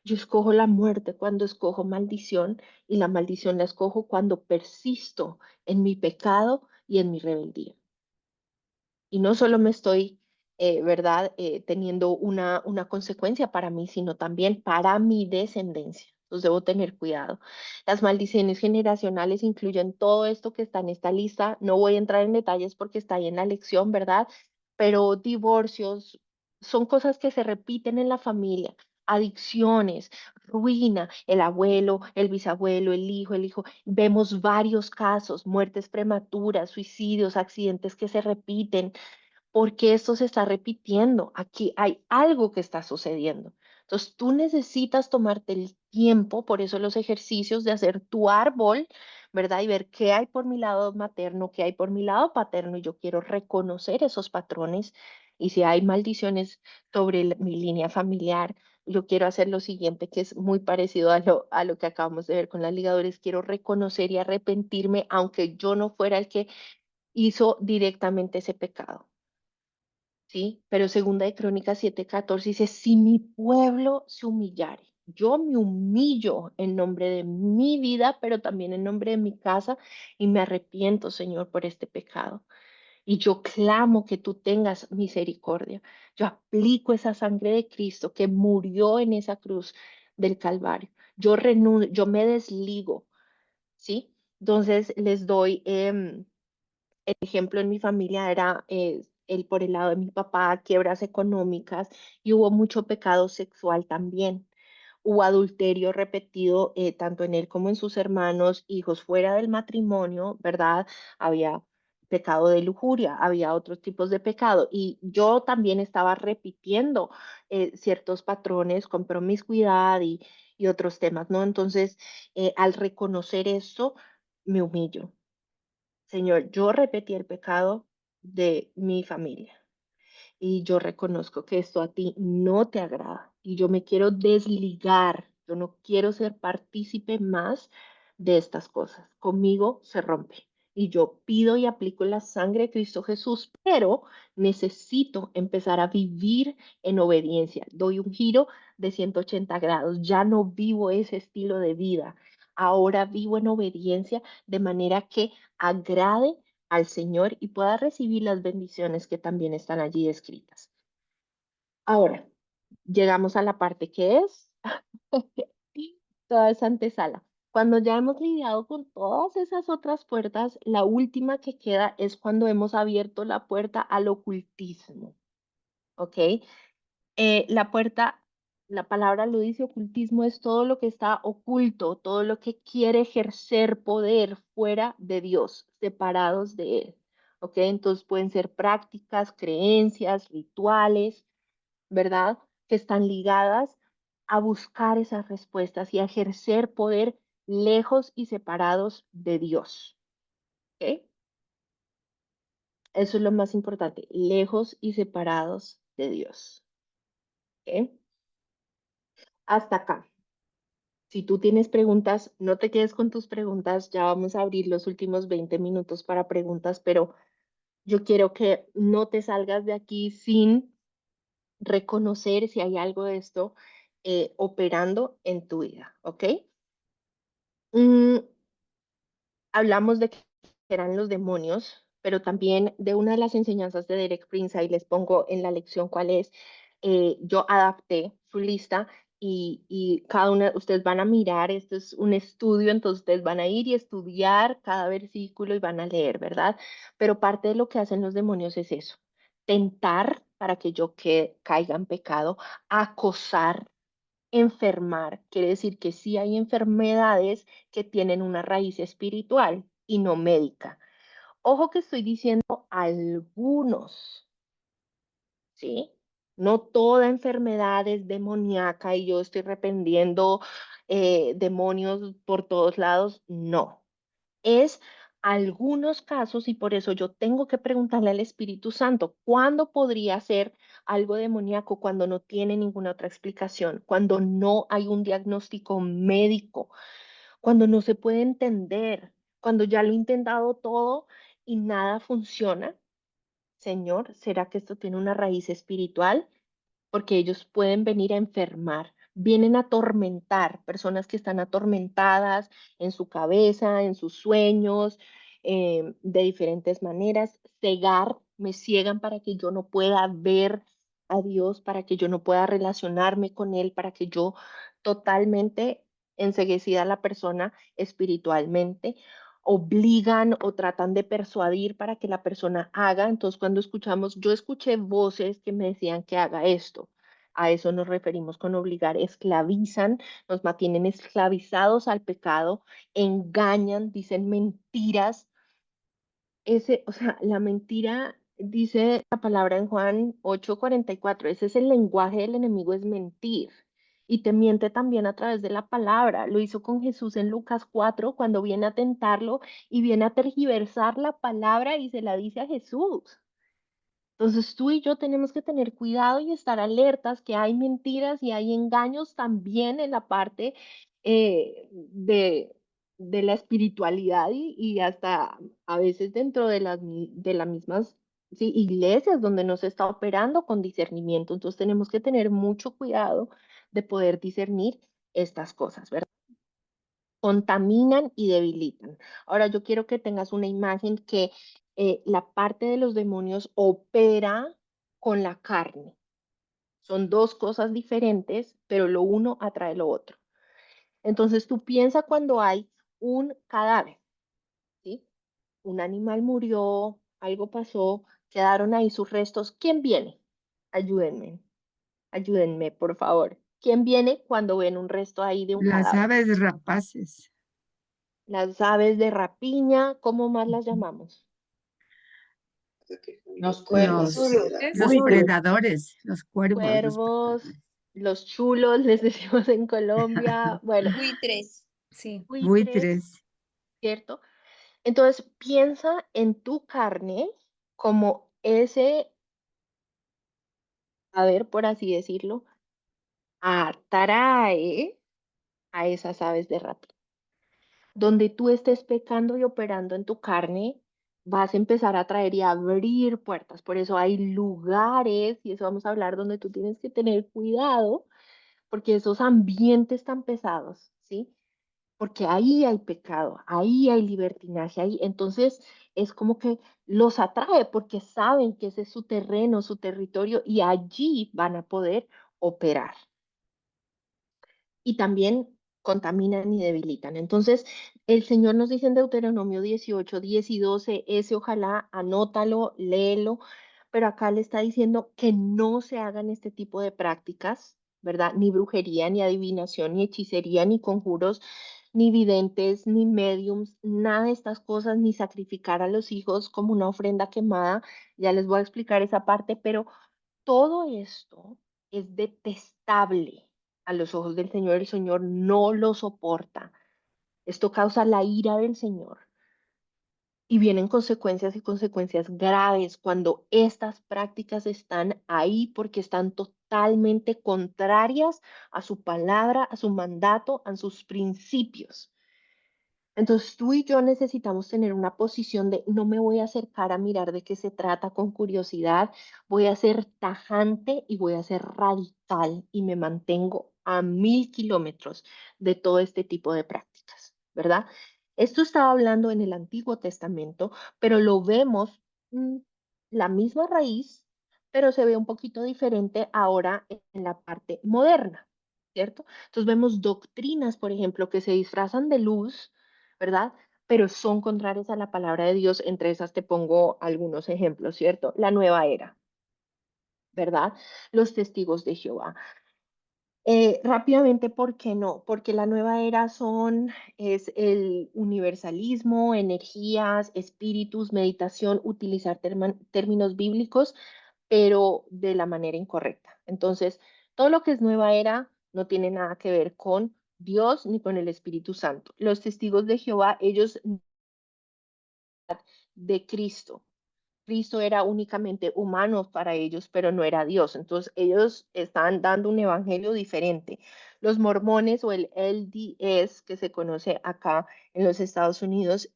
Yo escojo la muerte cuando escojo maldición y la maldición la escojo cuando persisto en mi pecado y en mi rebeldía. Y no solo me estoy, ¿verdad?, teniendo una consecuencia para mí, sino también para mi descendencia. Entonces debo tener cuidado. Las maldiciones generacionales incluyen todo esto que está en esta lista. No voy a entrar en detalles porque está ahí en la lección, ¿verdad? Pero divorcios son cosas que se repiten en la familia. Adicciones, ruina, el abuelo, el bisabuelo, el hijo. Vemos varios casos, muertes prematuras, suicidios, accidentes que se repiten porque esto se está repitiendo. Aquí hay algo que está sucediendo. Entonces, tú necesitas tomarte el tiempo, por eso los ejercicios de hacer tu árbol, ¿verdad? Y ver qué hay por mi lado materno, qué hay por mi lado paterno, y yo quiero reconocer esos patrones. Y si hay maldiciones sobre mi línea familiar, yo quiero hacer lo siguiente, que es muy parecido a lo que acabamos de ver con las ligadores. Quiero reconocer y arrepentirme, aunque yo no fuera el que hizo directamente ese pecado. ¿Sí? Pero segunda de Crónicas 7:14 dice, si mi pueblo se humillare, yo me humillo en nombre de mi vida, pero también en nombre de mi casa y me arrepiento, Señor, por este pecado. Y yo clamo que tú tengas misericordia. Yo aplico esa sangre de Cristo que murió en esa cruz del Calvario. Yo renuncio, yo me desligo, ¿sí? Entonces les doy ejemplo, en mi familia era el por el lado de mi papá, quiebras económicas y hubo mucho pecado sexual también. Hubo adulterio repetido tanto en él como en sus hermanos, hijos fuera del matrimonio, ¿verdad? Había pecado de lujuria, había otros tipos de pecado y yo también estaba repitiendo ciertos patrones con promiscuidad y otros temas, ¿no? Entonces, al reconocer esto, me humillo. Señor, yo repetí el pecado de mi familia y yo reconozco que esto a ti no te agrada y yo me quiero desligar, yo no quiero ser partícipe más de estas cosas. Conmigo se rompe y yo pido y aplico la sangre de Cristo Jesús, pero necesito empezar a vivir en obediencia. Doy un giro de 180 grados, ya no vivo ese estilo de vida. Ahora vivo en obediencia de manera que agrade al Señor y pueda recibir las bendiciones que también están allí escritas. Ahora, llegamos a la parte que es toda esa antesala. Cuando ya hemos lidiado con todas esas otras puertas, la última que queda es cuando hemos abierto la puerta al ocultismo, ¿ok? La puerta, la palabra lo dice, ocultismo es todo lo que está oculto, todo lo que quiere ejercer poder fuera de Dios, separados de Él. ¿ok? Entonces pueden ser prácticas, creencias, rituales, ¿verdad? Que están ligadas a buscar esas respuestas y a ejercer poder lejos y separados de Dios, ¿ok? Eso es lo más importante, lejos y separados de Dios, ¿ok? Hasta acá. Si tú tienes preguntas, no te quedes con tus preguntas, ya vamos a abrir los últimos 20 minutos para preguntas, pero yo quiero que no te salgas de aquí sin reconocer si hay algo de esto operando en tu vida, ¿ok? Mm, hablamos de que eran los demonios, pero también de una de las enseñanzas de Derek Prince, ahí les pongo en la lección cuál es. Yo adapté su lista y cada una, ustedes van a mirar, esto es un estudio, entonces ustedes van a ir y estudiar cada versículo y van a leer, ¿verdad? Pero parte de lo que hacen los demonios es eso, tentar para que yo caiga en pecado, acosar, enfermar. Quiere decir que sí hay enfermedades que tienen una raíz espiritual y no médica. Ojo que estoy diciendo algunos, ¿sí? No toda enfermedad es demoníaca y yo estoy reprendiendo demonios por todos lados. No, es algunos casos y por eso yo tengo que preguntarle al Espíritu Santo, ¿cuándo podría ser algo demoníaco cuando no tiene ninguna otra explicación, cuando no hay un diagnóstico médico, cuando no se puede entender, cuando ya lo he intentado todo y nada funciona? Señor, ¿será que esto tiene una raíz espiritual? Porque ellos pueden venir a enfermar, vienen a atormentar, personas que están atormentadas en su cabeza, en sus sueños, de diferentes maneras, cegar, me ciegan para que yo no pueda ver a Dios, para que yo no pueda relacionarme con Él, para que yo totalmente enceguecida a la persona espiritualmente obligan o tratan de persuadir para que la persona haga. Entonces, cuando escuchamos, yo escuché voces que me decían que haga esto. A eso nos referimos con obligar. Esclavizan, nos mantienen esclavizados al pecado, engañan, dicen mentiras. O sea, la mentira, dice la palabra en Juan 8:44, ese es el lenguaje del enemigo, es mentir. Y te miente también a través de la palabra. Lo hizo con Jesús en Lucas 4, cuando viene a tentarlo y viene a tergiversar la palabra y se la dice a Jesús. Entonces tú y yo tenemos que tener cuidado y estar alertas que hay mentiras y hay engaños también en la parte de la espiritualidad y hasta a veces dentro de las mismas, sí, iglesias donde no se está operando con discernimiento. Entonces tenemos que tener mucho cuidado de poder discernir estas cosas, ¿verdad? Contaminan y debilitan. Ahora yo quiero que tengas una imagen que la parte de los demonios opera con la carne. Son dos cosas diferentes, pero lo uno atrae lo otro. Entonces tú piensas cuando hay un cadáver, ¿sí? Un animal murió, algo pasó, quedaron ahí sus restos. ¿Quién viene? Ayúdenme, ayúdenme, por favor. ¿Quién viene cuando ven un resto ahí de un Las cadáver? aves rapaces, Las aves de rapiña, ¿cómo más las llamamos? Los cuervos. los Buitres, predadores, los cuervos, los cuervos, predadores, los chulos, les decimos en Colombia, bueno, Buitres. Sí. buitres, buitres. ¿cierto? Entonces, piensa en tu carne como ese, a ver, por así decirlo, atrae a esas aves de rapiña. Donde tú estés pecando y operando en tu carne, vas a empezar a traer y a abrir puertas. Por eso hay lugares, y eso vamos a hablar, donde tú tienes que tener cuidado, porque esos ambientes tan pesados, ¿sí? Porque ahí hay pecado, ahí hay libertinaje, ahí. Entonces es como que los atrae porque saben que ese es su terreno, su territorio, y allí van a poder operar y también contaminan y debilitan. Entonces, el Señor nos dice en Deuteronomio 18, 10 y 12, ese ojalá anótalo, léelo, pero acá le está diciendo que no se hagan este tipo de prácticas, ¿verdad? Ni brujería, ni adivinación, ni hechicería, ni conjuros. ni videntes, ni mediums, nada de estas cosas, ni sacrificar a los hijos como una ofrenda quemada. Ya les voy a explicar esa parte, pero todo esto es detestable a los ojos del Señor. El Señor no lo soporta. Esto causa la ira del Señor. Y vienen consecuencias y consecuencias graves cuando estas prácticas están ahí porque están totalmente contrarias a su palabra, a su mandato, a sus principios. Entonces tú y yo necesitamos tener una posición de no me voy a acercar a mirar de qué se trata con curiosidad, voy a ser tajante y voy a ser radical y me mantengo a 1000 kilómetros de todo este tipo de prácticas, ¿verdad? Esto estaba hablando en el Antiguo Testamento, pero lo vemos mm, la misma raíz, pero se ve un poquito diferente ahora en la parte moderna, ¿cierto? Entonces vemos doctrinas, por ejemplo, que se disfrazan de luz, ¿verdad? Pero son contrarias a la palabra de Dios. Entre esas te pongo algunos ejemplos, ¿cierto? La nueva era, ¿verdad? Los testigos de Jehová. Rápidamente, ¿por qué no? Porque la nueva era es el universalismo, energías, espíritus, meditación, utilizar términos bíblicos, pero de la manera incorrecta. Entonces, todo lo que es nueva era no tiene nada que ver con Dios ni con el Espíritu Santo. Los testigos de Jehová, ellos de Cristo. Cristo era únicamente humano para ellos, pero no era Dios. Entonces, ellos están dando un evangelio diferente. Los mormones o el LDS, que se conoce acá en los Estados Unidos,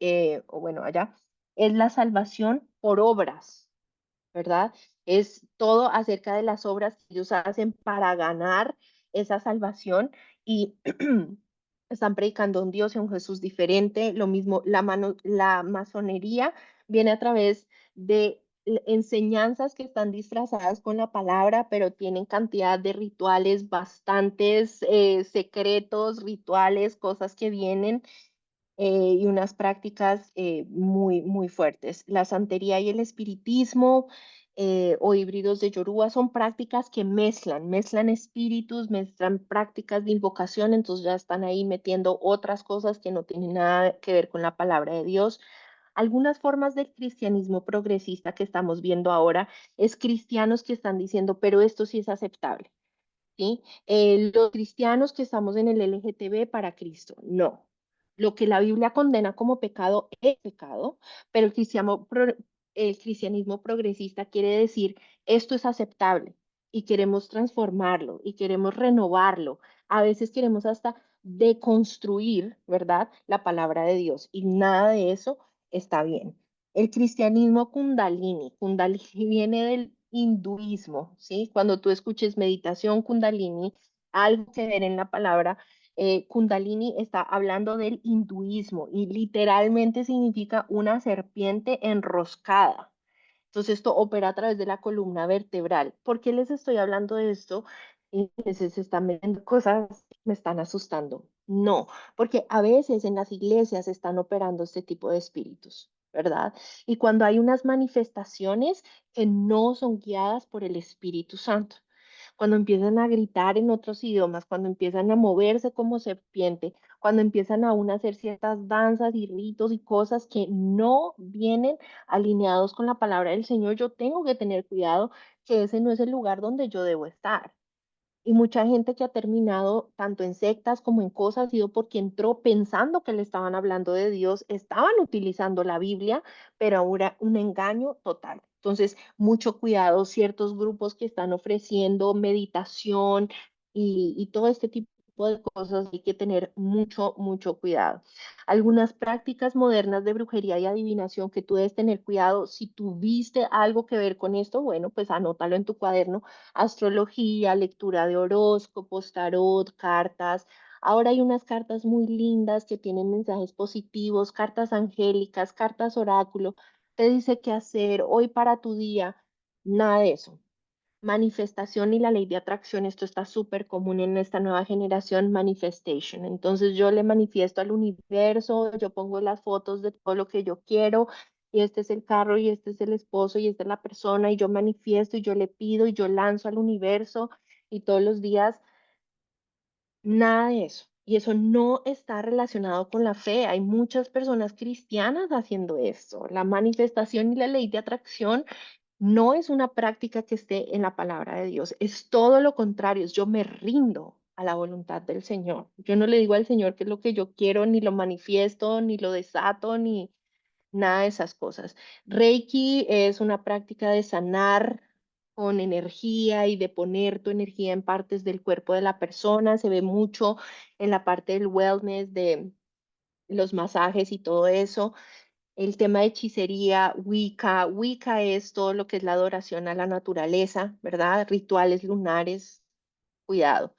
o bueno, allá, es la salvación por obras, ¿verdad? Es todo acerca de las obras que ellos hacen para ganar esa salvación y están predicando un Dios y un Jesús diferente. Lo mismo, la masonería viene a través de enseñanzas que están disfrazadas con la palabra, pero tienen cantidad de rituales bastantes secretos, rituales, cosas que vienen y unas prácticas muy, muy fuertes. La santería y el espiritismo o híbridos de Yoruba son prácticas que mezclan espíritus, mezclan prácticas de invocación, entonces ya están ahí metiendo otras cosas que no tienen nada que ver con la palabra de Dios. Algunas formas del cristianismo progresista que estamos viendo ahora es cristianos que están diciendo, pero esto sí es aceptable. ¿Sí? Los cristianos que estamos en el LGTB para Cristo, no. Lo que la Biblia condena como pecado es pecado, pero el cristianismo progresista quiere decir esto es aceptable y queremos transformarlo y queremos renovarlo. A veces queremos hasta deconstruir, ¿verdad? La palabra de Dios y nada de eso está bien. El cristianismo Kundalini viene del hinduismo, ¿sí? Cuando tú escuches meditación Kundalini, algo que ver en la palabra Kundalini está hablando del hinduismo y literalmente significa una serpiente enroscada. Entonces esto opera a través de la columna vertebral. ¿Por qué les estoy hablando de esto? Y se están viendo cosas que me están asustando. No, porque a veces en las iglesias están operando este tipo de espíritus, ¿verdad? Y cuando hay unas manifestaciones que no son guiadas por el Espíritu Santo, cuando empiezan a gritar en otros idiomas, cuando empiezan a moverse como serpiente, cuando empiezan aún a hacer ciertas danzas y ritos y cosas que no vienen alineados con la palabra del Señor, yo tengo que tener cuidado que ese no es el lugar donde yo debo estar. Y mucha gente que ha terminado tanto en sectas como en cosas ha sido porque entró pensando que le estaban hablando de Dios, estaban utilizando la Biblia, pero ahora un engaño total. Entonces, mucho cuidado, ciertos grupos que están ofreciendo meditación y todo este tipo de cosas, hay que tener mucho, mucho cuidado. Algunas prácticas modernas de brujería y adivinación que tú debes tener cuidado. Si tuviste algo que ver con esto, bueno, pues anótalo en tu cuaderno: astrología, lectura de horóscopos, tarot, cartas. Ahora hay unas cartas muy lindas que tienen mensajes positivos, cartas angélicas, cartas oráculo. Te dice qué hacer hoy para tu día. Nada de eso. Manifestación y la ley de atracción, esto está súper común en esta nueva generación, manifestation. Entonces yo le manifiesto al universo, yo pongo las fotos de todo lo que yo quiero, y este es el carro, y este es el esposo, y esta es la persona, y yo manifiesto, y yo le pido, y yo lanzo al universo, y todos los días, nada de eso. Y eso no está relacionado con la fe. Hay muchas personas cristianas haciendo esto. La manifestación y la ley de atracción no es una práctica que esté en la palabra de Dios. Es todo lo contrario. Yo me rindo a la voluntad del Señor. Yo no le digo al Señor qué es lo que yo quiero, ni lo manifiesto, ni lo desato, ni nada de esas cosas. Reiki es una práctica de sanar con energía y de poner tu energía en partes del cuerpo de la persona. Se ve mucho en la parte del wellness, de los masajes y todo eso. El tema de hechicería, Wicca. Wicca es todo lo que es la adoración a la naturaleza, ¿verdad? Rituales lunares, cuidado.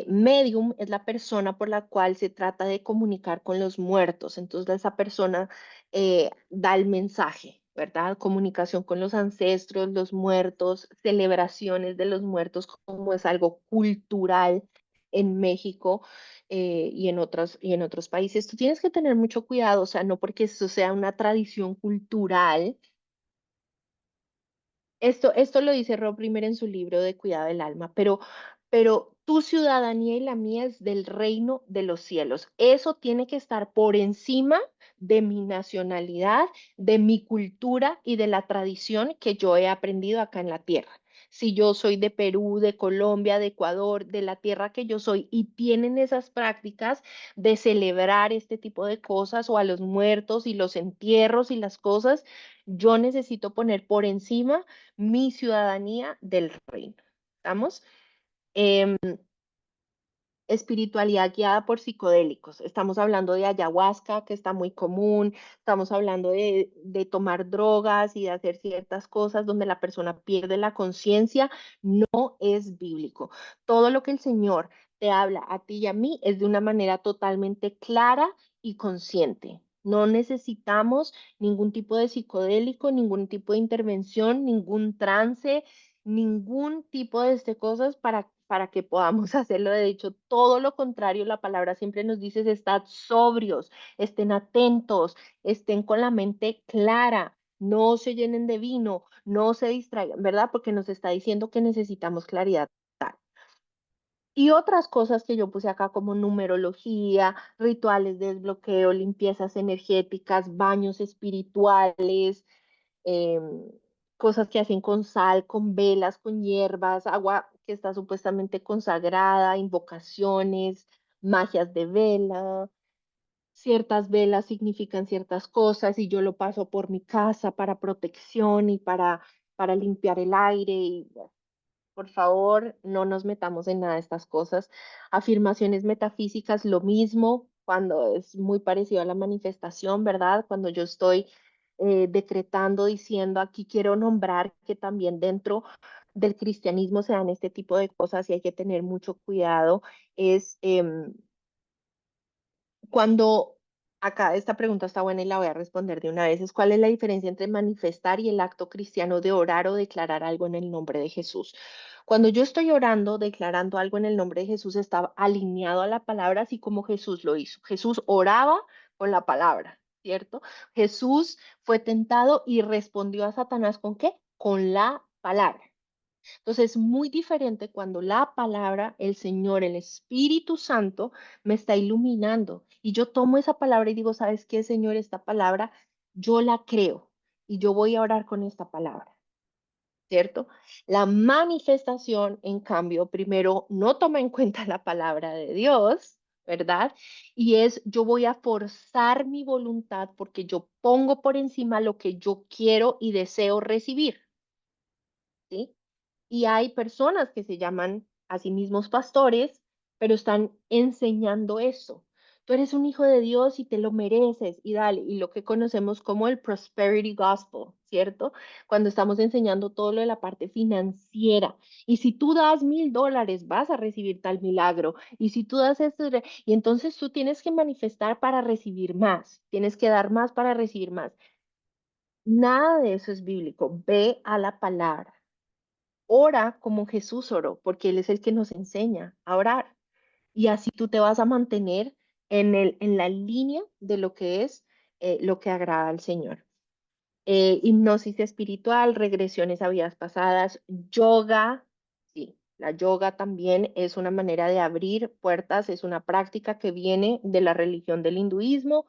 Medium es la persona por la cual se trata de comunicar con los muertos. Entonces esa persona da el mensaje, ¿verdad? Comunicación con los ancestros, los muertos, celebraciones de los muertos, como es algo cultural en México y en otros países. Tú tienes que tener mucho cuidado, o sea, no porque eso sea una tradición cultural. Esto lo dice Rob Primer en su libro de Cuidado del Alma, pero tu ciudadanía y la mía es del reino de los cielos. Eso tiene que estar por encima de mi nacionalidad, de mi cultura y de la tradición que yo he aprendido acá en la tierra. Si yo soy de Perú, de Colombia, de Ecuador, de la tierra que yo soy, y tienen esas prácticas de celebrar este tipo de cosas o a los muertos y los entierros y las cosas, yo necesito poner por encima mi ciudadanía del reino. ¿Estamos? Em, Espiritualidad guiada por psicodélicos. Estamos hablando de ayahuasca, que está muy común. Estamos hablando de tomar drogas y de hacer ciertas cosas donde la persona pierde la conciencia. No es bíblico. Todo lo que el Señor te habla a ti y a mí es de una manera totalmente clara y consciente. No necesitamos ningún tipo de psicodélico, ningún tipo de intervención, ningún trance, ningún tipo de cosas para que podamos hacerlo. De hecho, todo lo contrario, la palabra siempre nos dice, estad sobrios, estén atentos, estén con la mente clara, no se llenen de vino, no se distraigan, ¿verdad? Porque nos está diciendo que necesitamos claridad total. Y otras cosas que yo puse acá como numerología, rituales de desbloqueo, limpiezas energéticas, baños espirituales, em, cosas que hacen con sal, con velas, con hierbas, agua que está supuestamente consagrada, invocaciones, magias de vela. Ciertas velas significan ciertas cosas y yo lo paso por mi casa para protección y para limpiar el aire y bueno, por favor, no nos metamos en nada de estas cosas. Afirmaciones metafísicas, lo mismo, cuando es muy parecido a la manifestación, ¿verdad? Cuando yo estoy decretando, diciendo, aquí quiero nombrar que también dentro del cristianismo se dan este tipo de cosas y hay que tener mucho cuidado, es cuando, acá esta pregunta está buena y la voy a responder de una vez, es ¿cuál es la diferencia entre manifestar y el acto cristiano de orar o declarar algo en el nombre de Jesús? Cuando yo estoy orando, declarando algo en el nombre de Jesús, está alineado a la palabra, así como Jesús lo hizo. Jesús oraba con la palabra, ¿cierto? Jesús fue tentado y respondió a Satanás ¿con qué? Con la palabra. Entonces es muy diferente cuando la palabra, el Señor, el Espíritu Santo me está iluminando y yo tomo esa palabra y digo, ¿sabes qué, Señor? Esta palabra yo la creo y yo voy a orar con esta palabra, ¿cierto? La manifestación, en cambio, primero no toma en cuenta la palabra de Dios, ¿verdad? Y es, yo voy a forzar mi voluntad porque yo pongo por encima lo que yo quiero y deseo recibir, ¿sí? Y hay personas que se llaman a sí mismos pastores, pero están enseñando eso. Tú eres un hijo de Dios y te lo mereces y dale, y lo que conocemos como el prosperity gospel, ¿cierto? Cuando estamos enseñando todo lo de la parte financiera. Y si tú das $1,000, vas a recibir tal milagro. Y si tú das esto, y entonces tú tienes que manifestar para recibir más, tienes que dar más para recibir más. Nada de eso es bíblico. Ve a la palabra. Ora como Jesús oró, porque Él es el que nos enseña a orar. Y así tú te vas a mantener en la línea de lo que es lo que agrada al Señor. Hipnosis espiritual, regresiones a vidas pasadas, yoga, sí. La yoga también es una manera de abrir puertas, es una práctica que viene de la religión del hinduismo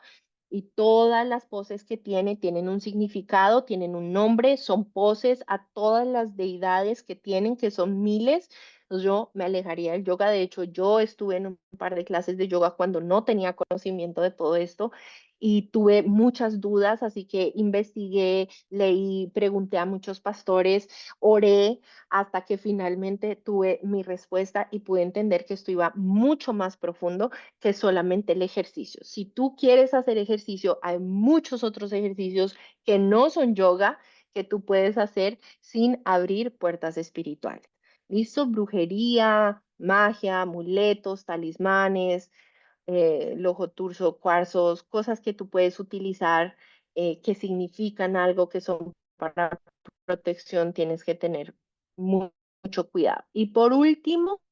y todas las poses que tiene tienen un significado, tienen un nombre, son poses a todas las deidades que tienen, que son miles. Entonces, yo me alejaría del yoga. De hecho, yo estuve en un par de clases de yoga cuando no tenía conocimiento de todo esto y tuve muchas dudas, así que investigué, leí, pregunté a muchos pastores, oré hasta que finalmente tuve mi respuesta y pude entender que esto iba mucho más profundo que solamente el ejercicio. Si tú quieres hacer ejercicio, hay muchos otros ejercicios que no son yoga que tú puedes hacer sin abrir puertas espirituales. ¿Listo? Brujería, magia, amuletos, talismanes, lojo turso, cuarzos, cosas que tú puedes utilizar que significan algo, que son para protección, tienes que tener mucho cuidado. Y por último,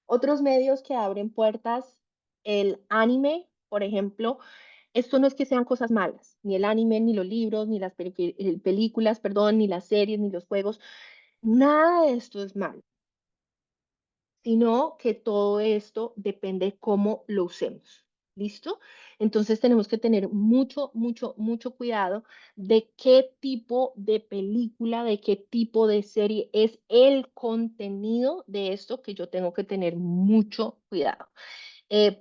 otros medios que abren puertas, el anime, por ejemplo, esto no es que sean cosas malas, ni el anime, ni los libros, ni las películas, perdón, ni las series, ni los juegos, nada de esto es malo, sino que todo esto depende de cómo lo usemos. ¿Listo? Entonces tenemos que tener mucho, mucho, mucho cuidado de qué tipo de película, de qué tipo de serie es el contenido de esto que yo tengo que tener mucho cuidado.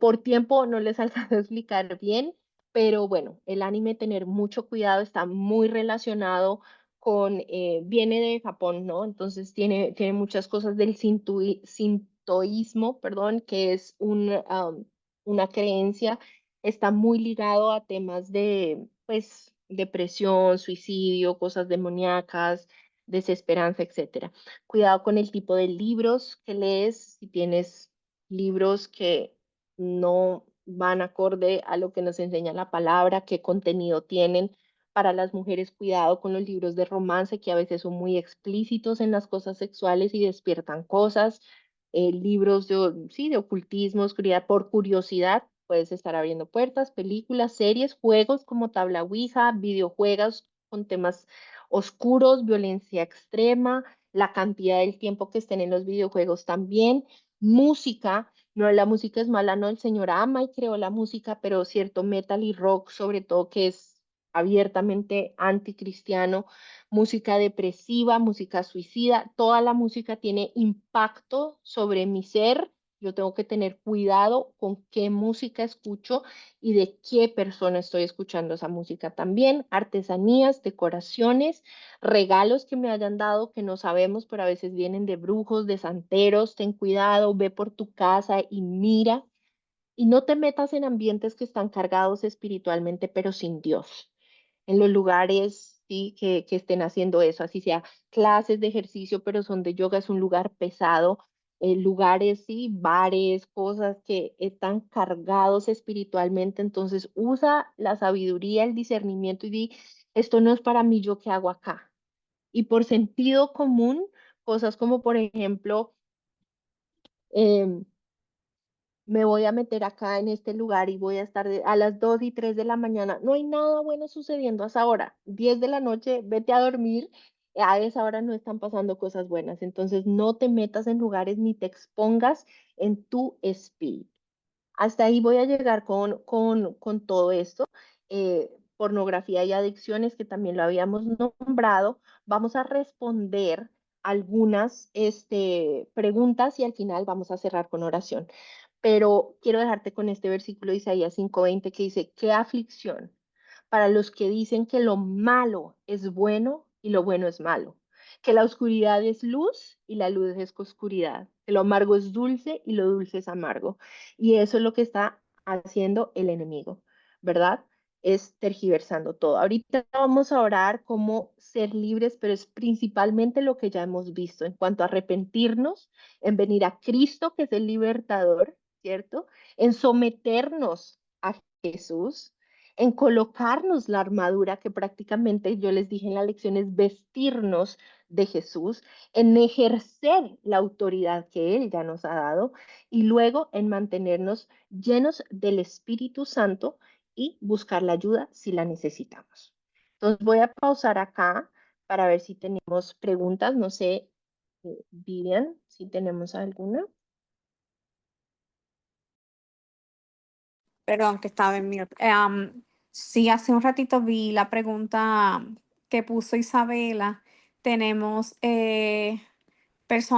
Por tiempo no les alcanzo a explicar bien, pero bueno, el anime, tener mucho cuidado, está muy relacionado con, viene de Japón, ¿no? Entonces tiene muchas cosas del sintoísmo, perdón, que es una creencia, está muy ligado a temas de, pues, depresión, suicidio, cosas demoníacas, desesperanza, etcétera. Cuidado con el tipo de libros que lees, si tienes libros que no van acorde a lo que nos enseña la palabra, qué contenido tienen. Para las mujeres, cuidado con los libros de romance que a veces son muy explícitos en las cosas sexuales y despiertan cosas. Libros de, sí, de ocultismo, oscuridad, por curiosidad, puedes estar abriendo puertas, películas, series, juegos como tabla Ouija, videojuegos con temas oscuros, violencia extrema, la cantidad del tiempo que estén en los videojuegos también, música. No, la música es mala, no, el Señor ama y creó la música, pero cierto metal y rock, sobre todo, que es abiertamente anticristiano, música depresiva, música suicida, toda la música tiene impacto sobre mi ser. Yo tengo que tener cuidado con qué música escucho y de qué persona estoy escuchando esa música también. Artesanías, decoraciones, regalos que me hayan dado que no sabemos, pero a veces vienen de brujos, de santeros. Ten cuidado, ve por tu casa y mira. Y no te metas en ambientes que están cargados espiritualmente, pero sin Dios. En los lugares, sí, que estén haciendo eso, así sea clases de ejercicio, pero son de yoga, es un lugar pesado. Lugares, sí, bares, cosas que están cargados espiritualmente. Entonces usa la sabiduría, el discernimiento y di, esto no es para mí, ¿yo qué hago acá? Y por sentido común, cosas como, por ejemplo, em, me voy a meter acá en este lugar y voy a estar a las 2 y 3 de la mañana. No hay nada bueno sucediendo a esa hora. 10 de la noche, vete a dormir. A esa hora no están pasando cosas buenas. Entonces, no te metas en lugares ni te expongas en tu espíritu. Hasta ahí voy a llegar con todo esto. Pornografía y adicciones, que también lo habíamos nombrado. Vamos a responder algunas preguntas y al final vamos a cerrar con oración. Pero quiero dejarte con este versículo de Isaías 5:20 que dice, qué aflicción para los que dicen que lo malo es bueno y lo bueno es malo, que la oscuridad es luz y la luz es oscuridad, que lo amargo es dulce y lo dulce es amargo. Y eso es lo que está haciendo el enemigo, ¿verdad? Es tergiversando todo. Ahorita vamos a orar cómo ser libres, pero es principalmente lo que ya hemos visto en cuanto a arrepentirnos, en venir a Cristo, que es el libertador, ¿cierto? En someternos a Jesús, en colocarnos la armadura, que prácticamente yo les dije en la lección es vestirnos de Jesús, en ejercer la autoridad que Él ya nos ha dado y luego en mantenernos llenos del Espíritu Santo y buscar la ayuda si la necesitamos. Entonces voy a pausar acá para ver si tenemos preguntas. No sé Vivian, si tenemos alguna. Perdón, que estaba en mute. Sí, hace un ratito vi la pregunta que puso Isabela. Tenemos personas